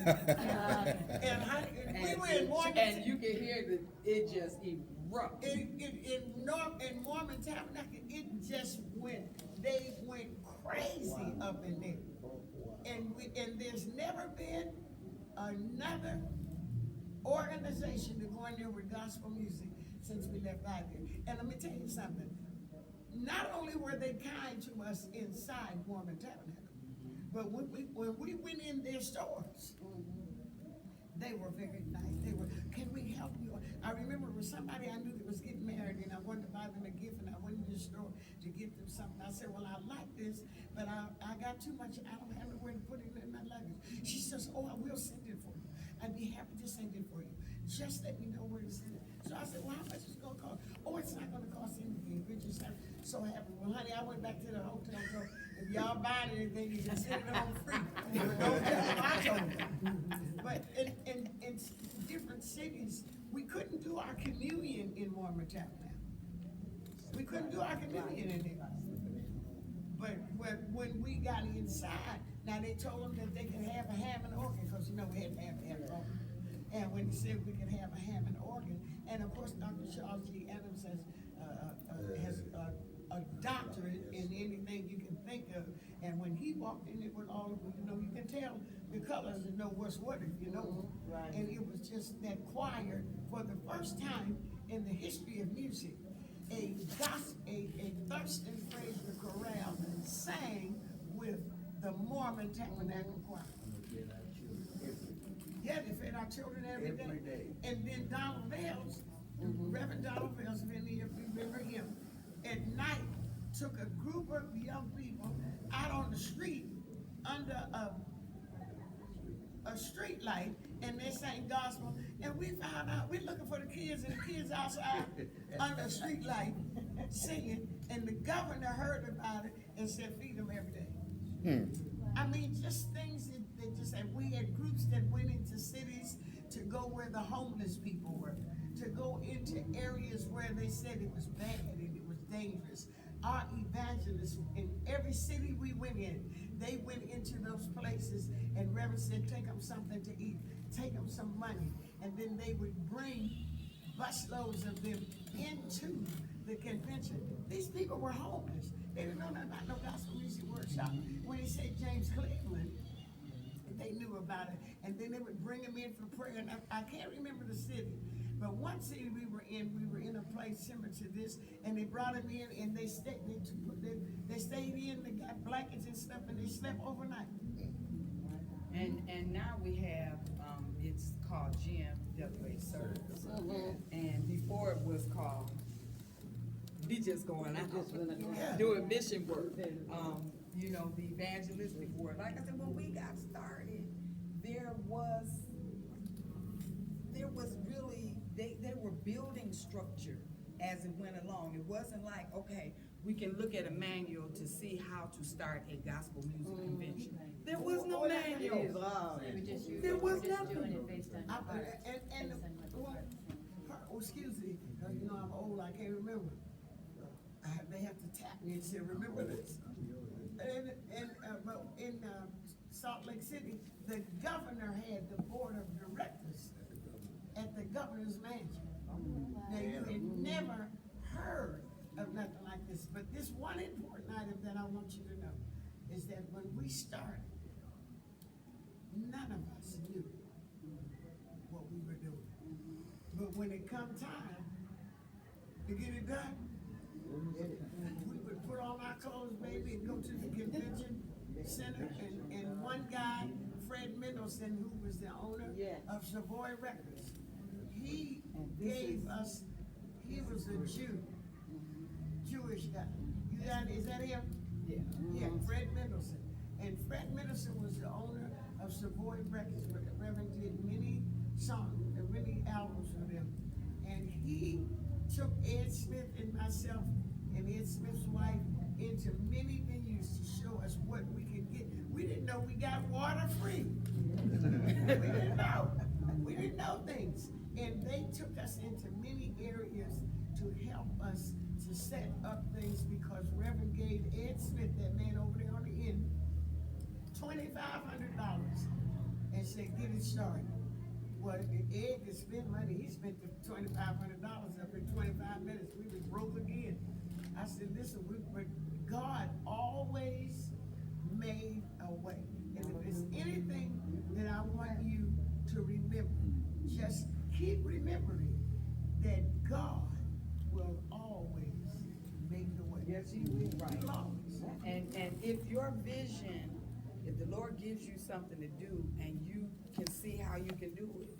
we were in Mormon. And you can hear it just erupted. In Mormon Tabernacle, they went crazy up in there. And there's never been another organization to go in there with gospel music since we left out there. And let me tell you something. Not only were they kind to us inside Mormon Tabernacle, but when we went in their stores, they were very nice. They were, can we help you? I remember with somebody I knew that was getting married, and I wanted to buy them a gift, and I went in the store to get them something. I said, well, I like this, but I got too much. I don't have nowhere to put it in my luggage. She says, oh, I will send it for you. I'd be happy to send it for you. Just let me know where to send it. So I said, well, how much is it going to cost? Oh, it's not going to cost anything. We're just so happy. Well, honey, I went back to the hotel. So if y'all buying anything, you can send it on free. But don't tell them I told them. But in different cities, we couldn't do our communion in Mormon Tabernacle. We couldn't do our communion in there. But when we got inside, now they told them that they could have a ham and organ, because we had to have a ham and organ. And when they said we could have a ham and organ, and of course Dr. Charles G. Adams has a doctorate in anything you can think of. And when he walked in it with all of them, you can tell the colors and know what's what, Right. And it was just that choir, for the first time in the history of music, a Thurston Fraser chorale sang with the Mormon Tabernacle Choir. Yeah, they fed our children every day. And then Donald Vales, Reverend Donald Vales, if any of you remember him, at night took a group of young people out on the street under a street light, and they sang gospel. And we found out, we're looking for the kids, and the kids outside under a street light singing. And the governor heard about it and said, feed them every day. I mean, just things that just, and we had groups that went into cities to go where the homeless people were, to go into areas where they said it was bad and it was dangerous. Our evangelists in every city we went in, they went into those places, and Reverend said, take them something to eat, take them some money, and then they would bring busloads of them into the convention. These people were homeless. They didn't know nothing about no gospel music workshop. When he said James Cleveland, they knew about it, and then they would bring him in for prayer. And I can't remember the city, but one city we were in a place similar to this, and they brought him in, and they stayed in. They got blankets and stuff, and they slept overnight. And now we have, it's called Gmwa service. And before it was called, we just going out, doing mission work. You know, the evangelistic work. Like I said, when we got started, there was really, they were building structure as it went along. It wasn't like, okay, we can look at a manual to see how to start a gospel music convention. There was no manual. They were just, There was doing nothing. it based on your heart. And Based on what the well, heart's saying. excuse me, because you know I'm old, I can't remember. They have to tap me and say, remember this. But in Salt Lake City, the governor had the board of directors at the governor's mansion. Now, you had never heard of nothing like this, but this one important item that I want you to know is that when we started, none of us knew what we were doing. But when it come time to get it done, we would put on our clothes, baby, and go to the convention center, and one guy, Fred Mendelson, who was the owner of Savoy Records, he gave us, he was a Jewish guy. Is that him? Yeah. Yeah, Fred Mendelson. And Fred Mendelson was the owner of Savoy Records, where the Reverend did many songs, many albums with them. And he took Ed Smith and myself and Ed Smith's wife into many venues to show us what we could get. We didn't know we got water free. We didn't know. We didn't know things. And they took us into many areas to help us to set up things, because Reverend gave Ed Smith, that man over there on the end, $2,500 and said, get it started. Well, Ed could spend money. He spent the $2,500 up in 25 minutes. We was broke again. I said, listen, but God always made a way. And if there's anything that I want you to remember, just keep remembering that God will always make the way. Yes, he will, right. He will always. And if your vision, if the Lord gives you something to do and you can see how you can do it,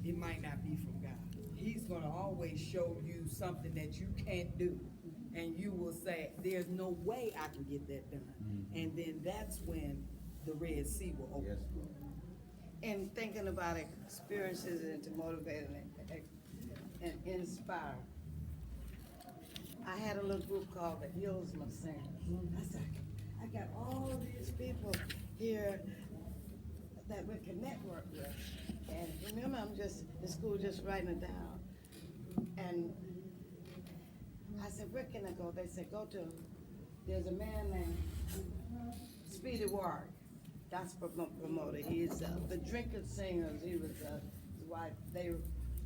it might not be from God. He's gonna always show you something that you can't do. And you will say, there's no way I can get that done. And then that's when the Red Sea will open. Yes. And thinking about experiences and to motivate and inspire. I had a little group called the Hills Singers. I said, I got all these people here that we can network with. And remember, I'm just in school just writing it down. And I said, where can I go? They said, there's a man named Speedy Ward, gospel promoter. He's the Drinking Singers. He was his wife.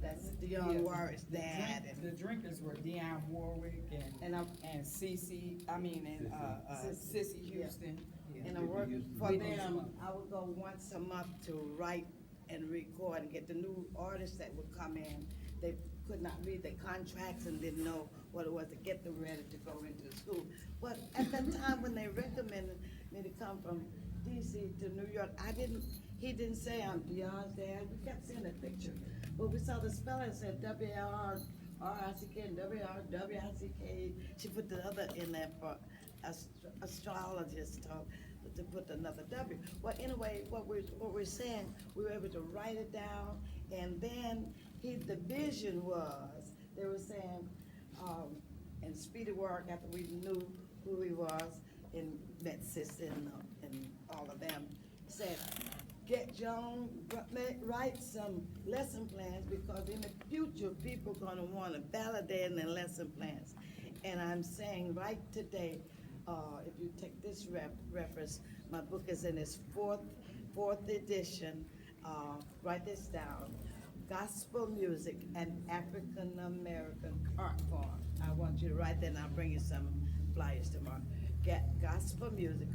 That's Dionne Warwick's dad. The drinkers were Dionne Warwick and Cece, Sissy Houston. And I worked for them. I would go once a month to write and record and get the new artists that would come in. They could not read the contracts and didn't know what it was to get them ready to go into the school. But at that time when they recommended me to come from DC to New York, he didn't say I'm Dionne's dad. We kept seeing the picture. But we saw the spelling, said W-R-R-I-C-K and W-R-W-I-C-K. She put the other in there for astrologist to put another W. Well, anyway, what we're saying, we were able to write it down, and then the vision was, they were saying, and Speedy Work, after we knew who he was, and met Sister and all of them, said, get Joan, write some lesson plans, because in the future, people gonna wanna validate their lesson plans. And I'm saying right today, if you take this reference, my book is in its fourth edition, write this down. gospel music and African American art form. I want you to write that and I'll bring you some flyers tomorrow. Get gospel music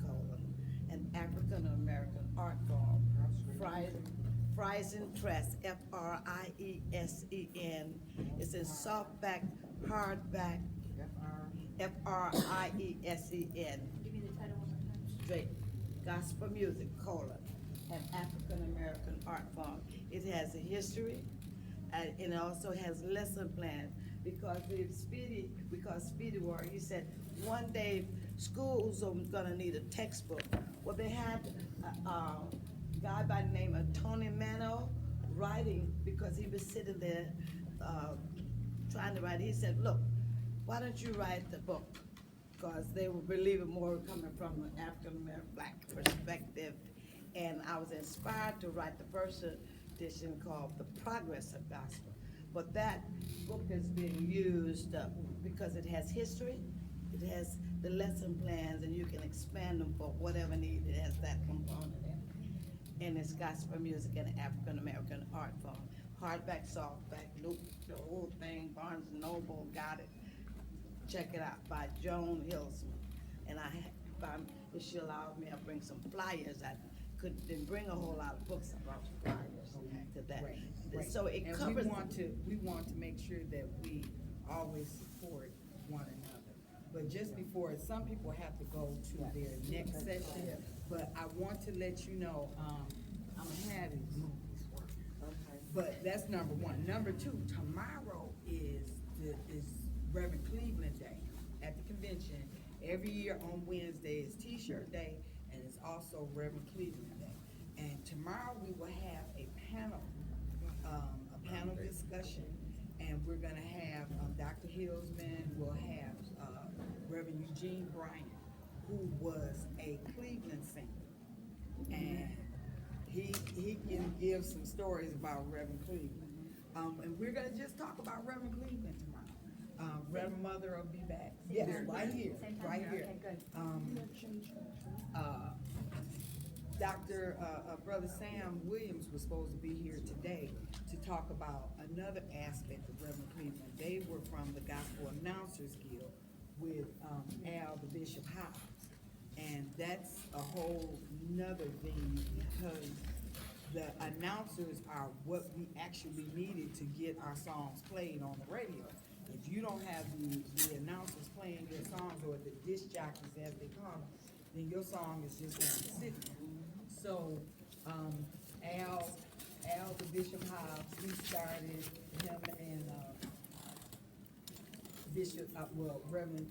and African American art form. Friesen Press, Friesen. It's in softback, hardback, Friesen. Give me the title one more time. Straight. Gospel music, and African American art form. It has a history, and it also has lesson plans. Because Speedy War, he said, one day schools are gonna need a textbook. Well, they had a guy by the name of Tony Mano writing, because he was sitting there, trying to write. He said, look, why don't you write the book? Because they would believe it more coming from an African-American black perspective. And I was inspired to write the first edition called The Progress of Gospel. But that book is being used because it has history, it has the lesson plans, and you can expand them for whatever need. It has that component in it. And it's gospel music and African-American art form. Hardback, softback, loop, the whole thing. Barnes & Noble got it. Check it out, by Joan Hilsman. And if she allowed me, I'll bring some flyers. I didn't bring a whole lot of books about flyers to that. Right. So it And covers. we want to make sure that we always support one another. But just before, some people have to go to their next session, but I want to let you know, I'm having movies work. But that's number one. Number two, tomorrow is Reverend Cleveland Day at the convention. Every year on Wednesday is T-shirt day, and it's also Reverend Cleveland Day. And tomorrow we will have a panel discussion, and we're gonna have Dr. Hillsman, we'll have Reverend Eugene Bryant, who was a Cleveland singer. And he can give some stories about Reverend Cleveland. And we're gonna just talk about Reverend Cleveland tomorrow. Reverend Mother will be back. Yes, time? right here, Same time right here? here. Okay, good. Brother Sam Williams was supposed to be here today to talk about another aspect of Reverend Cleveland. They were from the Gospel Announcers Guild with Al the Bishop Hobbs. And that's a whole nother thing, because the announcers are what we actually needed to get our songs played on the radio. If you don't have the announcers playing your songs, or the disc jockeys as they call them, then your song is just gonna sit there. So, Al the Bishop Hobbs, he started, him and, Reverend,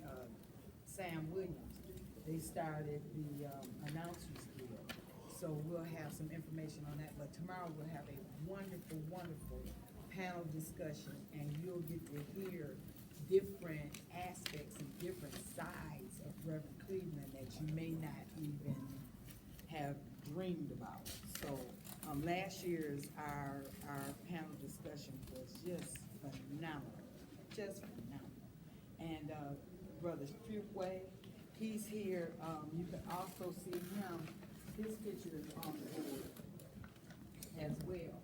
Sam Williams, they started the, Announcers Guild. So we'll have some information on that, but tomorrow we'll have a wonderful, wonderful panel discussion, and you'll get to hear different aspects and different sides of Reverend Cleveland that you may not even have dreamed about. So, last year's, our panel discussion was just phenomenal, just phenomenal. And, Brother Fuquay, he's here, you can also see him, his picture is on the board as well.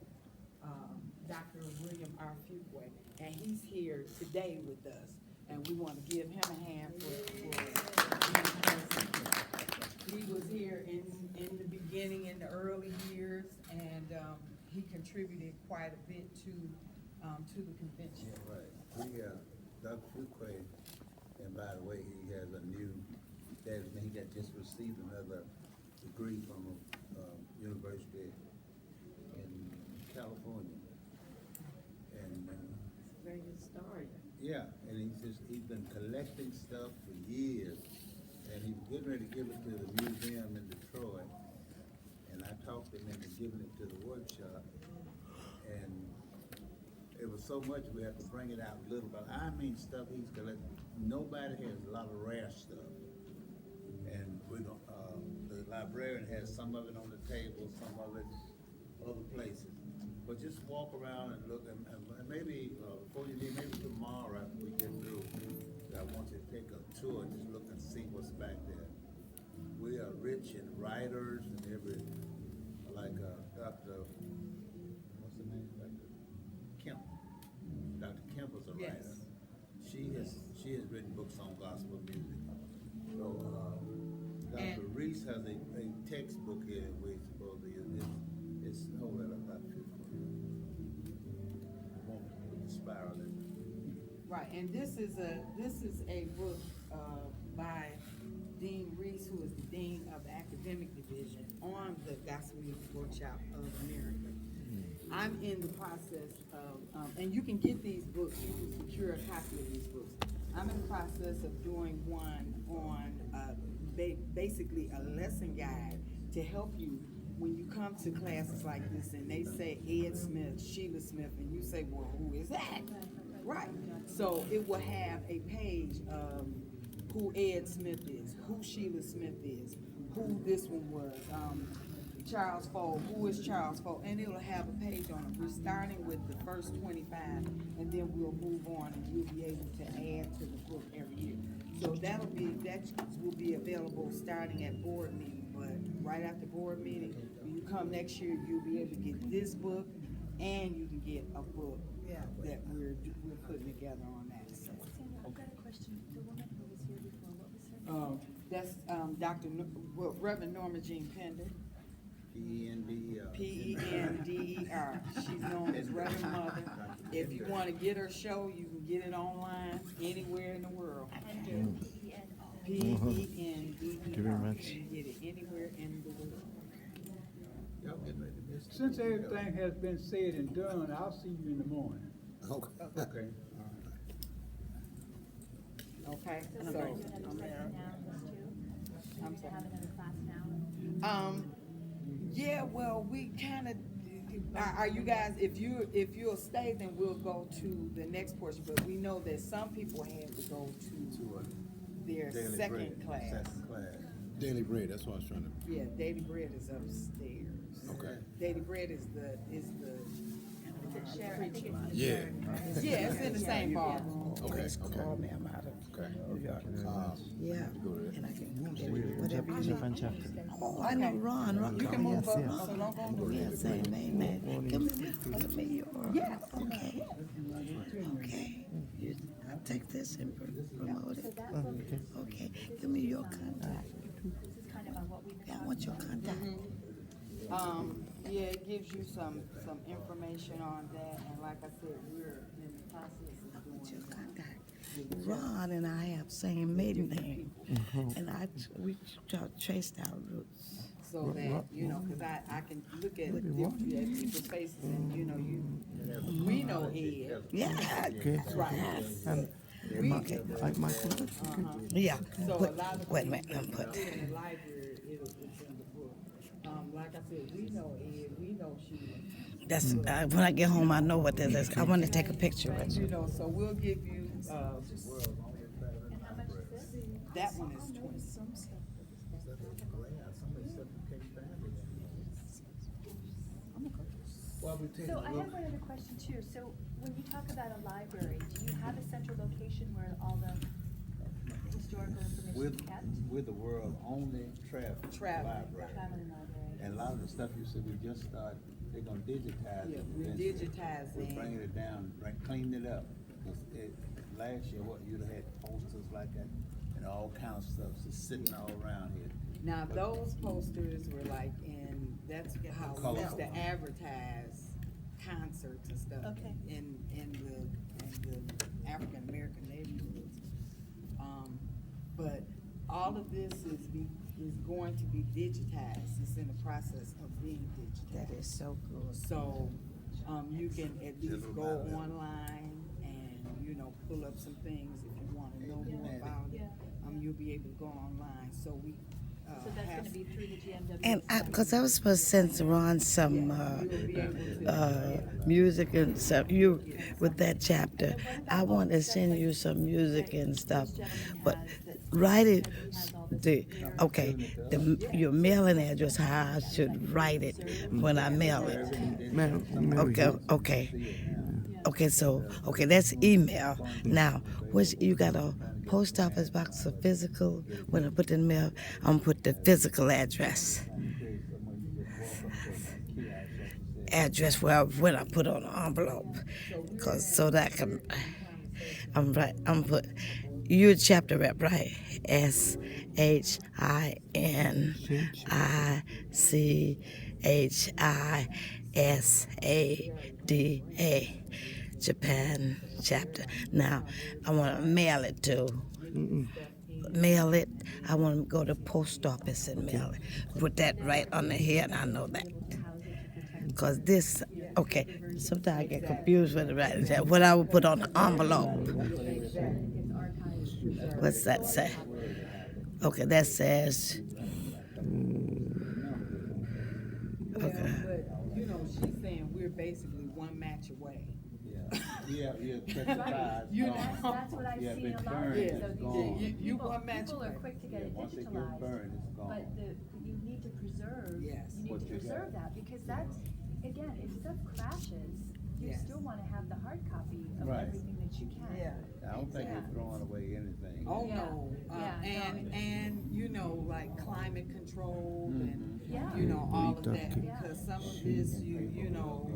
Dr. William R. Fuquay, and he's here today with us, and we want to give him a hand for he was here in the beginning, in the early years, and he contributed quite a bit to the convention. Yeah, right. Dr. Fuquay, and by the way, he has a new designation. He got just received another degree from a university in California. And Very historian. yeah, and he's been collecting stuff for years, and he's getting ready to give it to the museum in Detroit. And I talked him into giving it to the workshop, and it was so much we had to bring it out little. But I mean, stuff he's collecting. Nobody has a lot of rare stuff, and we're gonna. The librarian has some of it on the table, some of it other places. But just walk around and look, and maybe before you leave, maybe tomorrow after we get through, I want you to take a tour and just look and see what's back there. We are rich in writers and every, like Dr. What's the name? Dr. a writer. Yes. She has written books on gospel music. So Dr. And- Reese has a textbook here which supposedly it's hold that up, Dr. The woman with the spiral in it. Right, and this is a book by Dean Reese, who is the Dean of the Academic Division on the Gospel Music Workshop of America. I'm in the process of, and you can get these books, you can secure a copy of these books. I'm in the process of doing one on basically a lesson guide to help you when you come to classes like this and they say Ed Smith, Sheila Smith, and you say, well, who is that? Right. So it will have a page of who Ed Smith is, who Sheila Smith is, who this one was, Charles Fold, who is Charles Fold, and it'll have a page on it. We're starting with the first 25, and then we'll move on, and you'll be able to add to the book every year. So that will be available starting at board meeting, but right after board meeting, when you come next year, you'll be able to get this book, and you can get a book that we're putting together on that. So, Sandra, I've got a question. The woman who was here before, what was her name? that's Reverend Norma Jean Pender. P-E-N-D-E-R. Pender. She's known as Reverend Mother. If you want to get her show, you can get it online anywhere in the world. Pender, P-E-N-O. Pender. Thank you very much. You can get it anywhere in the world. Y'all getting ready to miss it. Since everything has been said and done, I'll see you in the morning. Okay. Okay. Okay, So so, we're gonna do another session now, those two? I'm To sorry. have another class now? Yeah, well, we kind of, are you guys, if you'll stay, then we'll go to the next portion, but we know that some people had to go to their Daily second bread, class. Second class. Daily bread, that's what I was trying to. Yeah, Daily Bread is upstairs. Okay. Daily Bread is the Is it Sharon? I think it's in the Yeah. Sharon, right? yeah, it's in the same ballroom. Okay, Please okay. call me, I'm out of Okay. New York. Yes. Yeah, and I can get Chapter, whatever you need. different chapter. Oh, I know, Ron. You can move up, yes. so don't go nowhere. Yeah, same, amen. Give me your. Yes. Okay. Okay. I'll take this and promote So it. that book, Okay, give me your contact. this is kind of on what we've been Yeah, I talking want your about. contact. Yeah, it gives you some information on that, and like I said, we're in the process of What's your doing. contact? Ron and I have same maiden name, and we traced our roots. So that, you know, cause I can look at people's faces and, you know, we know Ed. Yeah, Okay. Right. And We- like Michael. yeah. So a Put- lot of Wait a things minute, that put. we do in the library, it's in the book. Like I said, we know Ed, we know Sheila. That's when I get home. I know what that is. I want to take a picture of it. You know, so we'll give you, And how much is this? that one is 20. So I have one other question too. So when you talk about a library, do you have a central location where all the historical information is kept? We're the world's only travel Traveling. library. Traveling library. And a lot of the stuff you said we just started, they're gonna digitize Yeah, it. we're eventually. digitizing. We're bringing it down, cleaning it up. 'Cause last year, you'd have had posters like that and all kinds of stuff just sitting all around here. Now, those posters were like that's how we Colorful. used to advertise concerts and stuff. Okay. In the African American neighborhoods. But all of this is going to be digitized. It's in the process of being That digitized. is so good. So, you can at least Little go about that. online and, you know, pull up some things if you wanna know more Yeah. about it. Yeah. You'll be able to go online, so we, So that's have. gonna be through the GMW. And because I was supposed to send Ron some You'll be able to. music and stuff. You with that chapter, I want to send you some music and stuff. But write it. Your mailing address. How I should write it when I mail it. Okay. So that's email. Now, you got a post office box for physical. When I put in the mail, I'm gonna put the physical address. Address when I put on the envelope, so that I can. I'm right. I'm put. You're a chapter rep, right? SHINICHISADA, Japan chapter. Now, I want to mail it to. Mail it. I want to go to post office and mail it. Put that right on the head. I know that. Because this, okay, sometimes I get confused with it, right? What I would put on the envelope. What's that say? Okay, that says, okay. But, you know, she's saying we're basically one match away. Yeah, certified. You know. That's what I've Yeah, seen if a it lot of burns, it. it's So these gone. You people, one match people are away. quick to get it Once it gets digitalized. burned, it's gone. But you need to preserve, Yes. you need What to you got. preserve that, because that's, again, if stuff crashes, you Yes. still wanna have the hard copy of Right. everything that you can. Yeah. I don't think Yeah. they're throwing away anything. Oh, Yeah. no. Yeah, no. And, you know, like climate control and, Yeah. you know, all of that. Yeah. Because some of this, you know,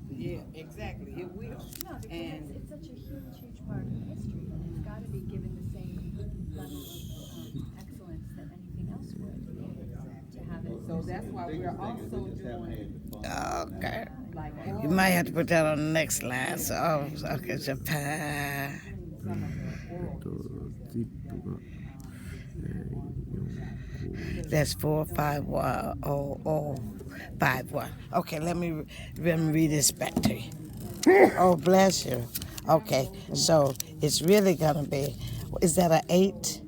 yeah, exactly, it will. No, because And, it's such a huge, huge part of history, and it's gotta be given the same level of excellence that anything else would, to have it. so that's why we're also doing, Okay. like, You might have to put that on the next line. So, okay, Japan. some of the oral histories. That's 4510051. Okay, let me read this back to you. Oh, bless you. Okay, so it's really gonna be. Is that an 8?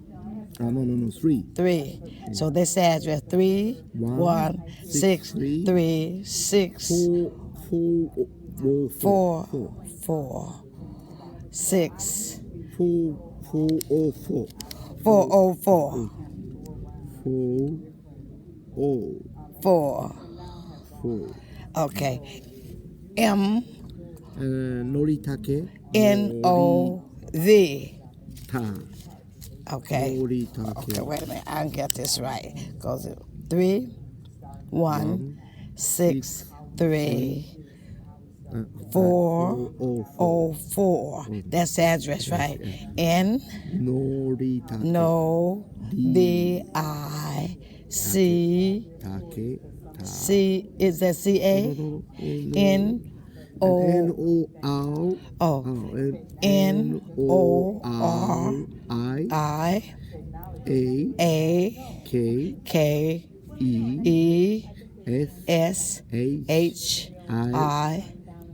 No, 3. 3. So this address 316336 446 404. 4. Okay. M Noritake. NOV. Ta. Okay. Noritake. Okay, wait a minute. I can get this right. Goes it 3163 404. That's the address, right? N Noritake. No BIC Take. C is that CA? N O NOR. Oh NORI A K E S H I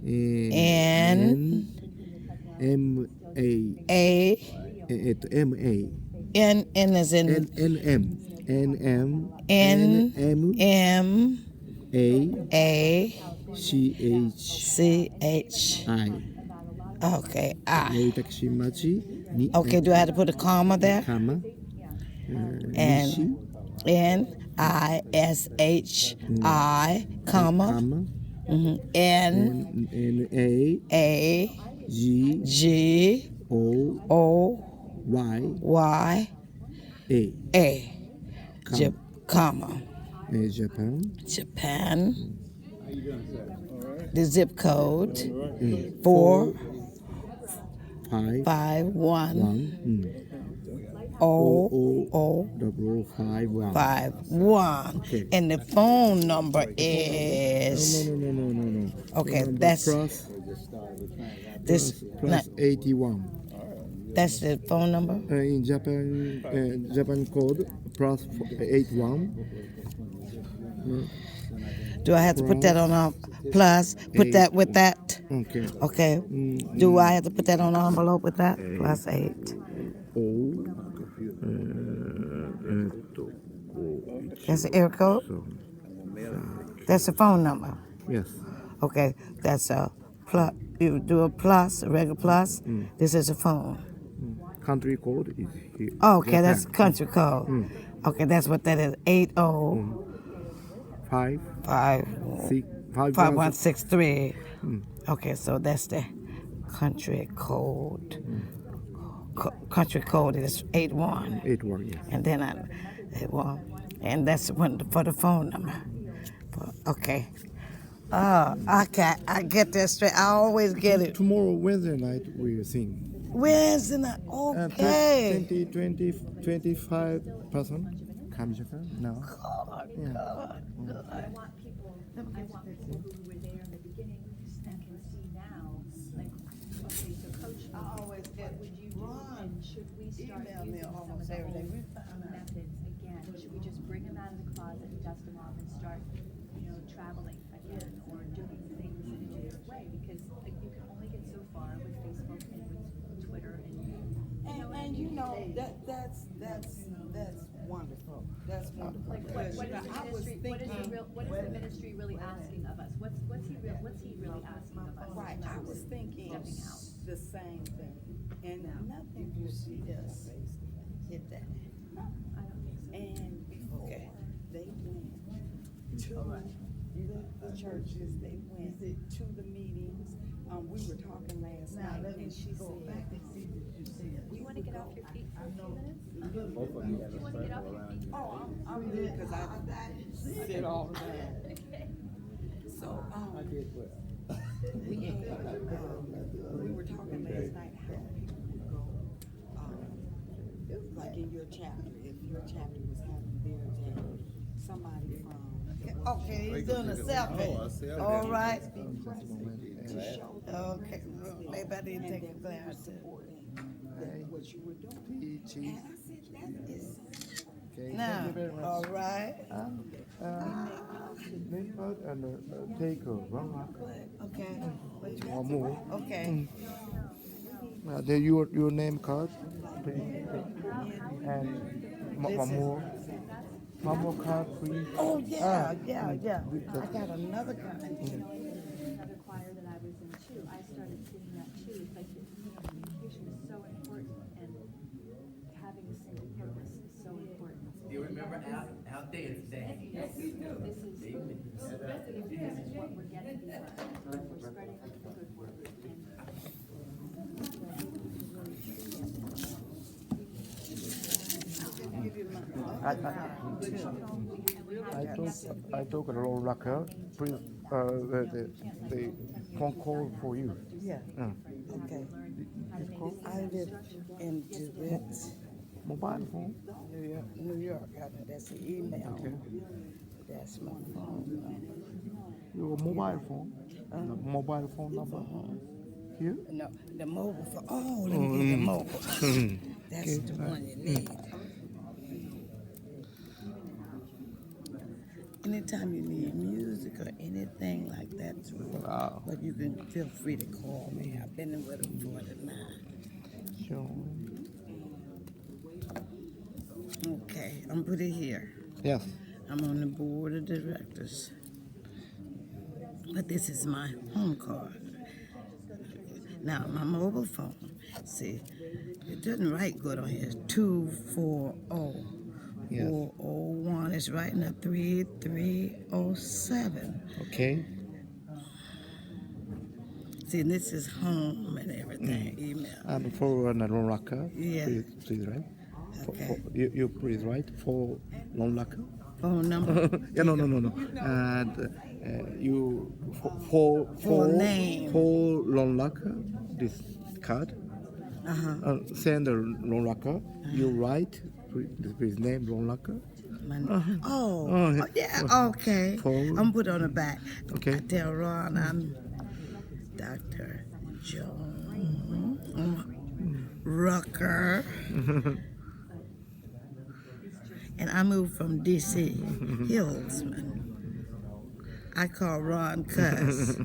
N A N is in NM A CH. Okay, I. Okay, do I have to put a comma there? And NISHI, comma, NAGOYA, comma, Japan. The zip code 4510051. Okay. And the phone number is No. okay. That's this. Plus 81. That's the phone number. In Japan code plus 81. Do I have to put that on a plus? Put that with that. Okay. Okay. Do I have to put that on an envelope with that? Plus 8. That's the area code. That's the phone number. Yes. Okay. That's a plus. You do a plus, a regular plus. This is a phone. Country code is here. Oh, okay, Japan. that's country code. Okay, that's what that is. 80 5 5 6 5 5163. Okay, so that's the country code. Country code is 81. 81. Yes. And then 81. And that's for the phone number. Okay. Oh, okay. I get that straight. I always get it. Tomorrow Wednesday night we will sing. Wednesday night. Okay. 25% come Japan now. Good, Yeah. good, I good. want people who were there in the beginning and can see now, like, okay, so Coach, I always get what would you do? And should we start email me using some of almost the every day. old methods again? Should we just bring them out of the closet and dust them off and start, traveling again or doing things in a different way? Because like, you can only get so far with Facebook and with Twitter and That's wonderful. That's wonderful. Like, Because, what is I was the ministry really asking of us? What's he really asking of us? Right, I was thinking Stepping out. the same thing, and nothing You you see see us. us face to face. Hit that. I don't think so. And before Okay. they went to the churches, they went to the meetings. We were talking last Now, night, let me and she go said, back and see that you see us. Do you wanna get off your feet for a few minutes? Both of you have Do you a wanna get off circle your around feet? you. "Oh, I'm good," because I sit all the time. Okay. So, I did well. we had, we were talking last night how people would go, like in your chapter, if your chapter was having their day, somebody from the Okay, he's doing a Oh, I selfie. see. All right. to show them Okay, maybe I need to take a and that we were class. supporting what you were doing. And I said, that is Now, all right. Leopard and take a run. Okay. One more. Okay. Then your name card, please. And one more card, please. Oh, yeah, yeah. I got another guy. Another choir that I was in too, I started seeing that too, it's like, communication is so important and having a single purpose is so important. Do you remember our dance day? Yes, this is what we're getting behind, we're spreading the good word I took a little rocker. Please, the phone call for you. Yeah. Okay. I live in DeWitt, Mobile phone. New York. That's the email. Okay. That's my phone. Your mobile phone. The mobile phone number. Here. No, the mobile phone. Oh, let me get the mobile. That's the one you need. Anytime you need music or anything like that, Wow. but you can feel free to call me. I've been in with them for the night. Sure. Okay, I'm put it here. Yes. I'm on the board of directors. But this is my home card. Now, my mobile phone, see, it doesn't write good on here. 240. Yes. 401 is writing up 3307. Okay. See, this is home and everything, email. And for another rocker. Yeah. Please write. Okay. You please write for long locker. Phone number, Yeah, no. And you for name. for long locker. This card. Send a long locker. You write his name long locker. Oh, yeah, okay. Phone. I'm put on the back. Okay. I tell Ron I'm Dr. Joan Rucker. And I moved from D.C. Hillsman. I call Ron Cuss.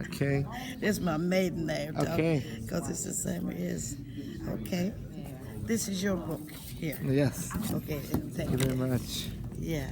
Okay. This is my maiden name, Okay. because it's the same as his. Okay. This is your book here. Yes. Okay, Thank thank you you. very much. Yeah.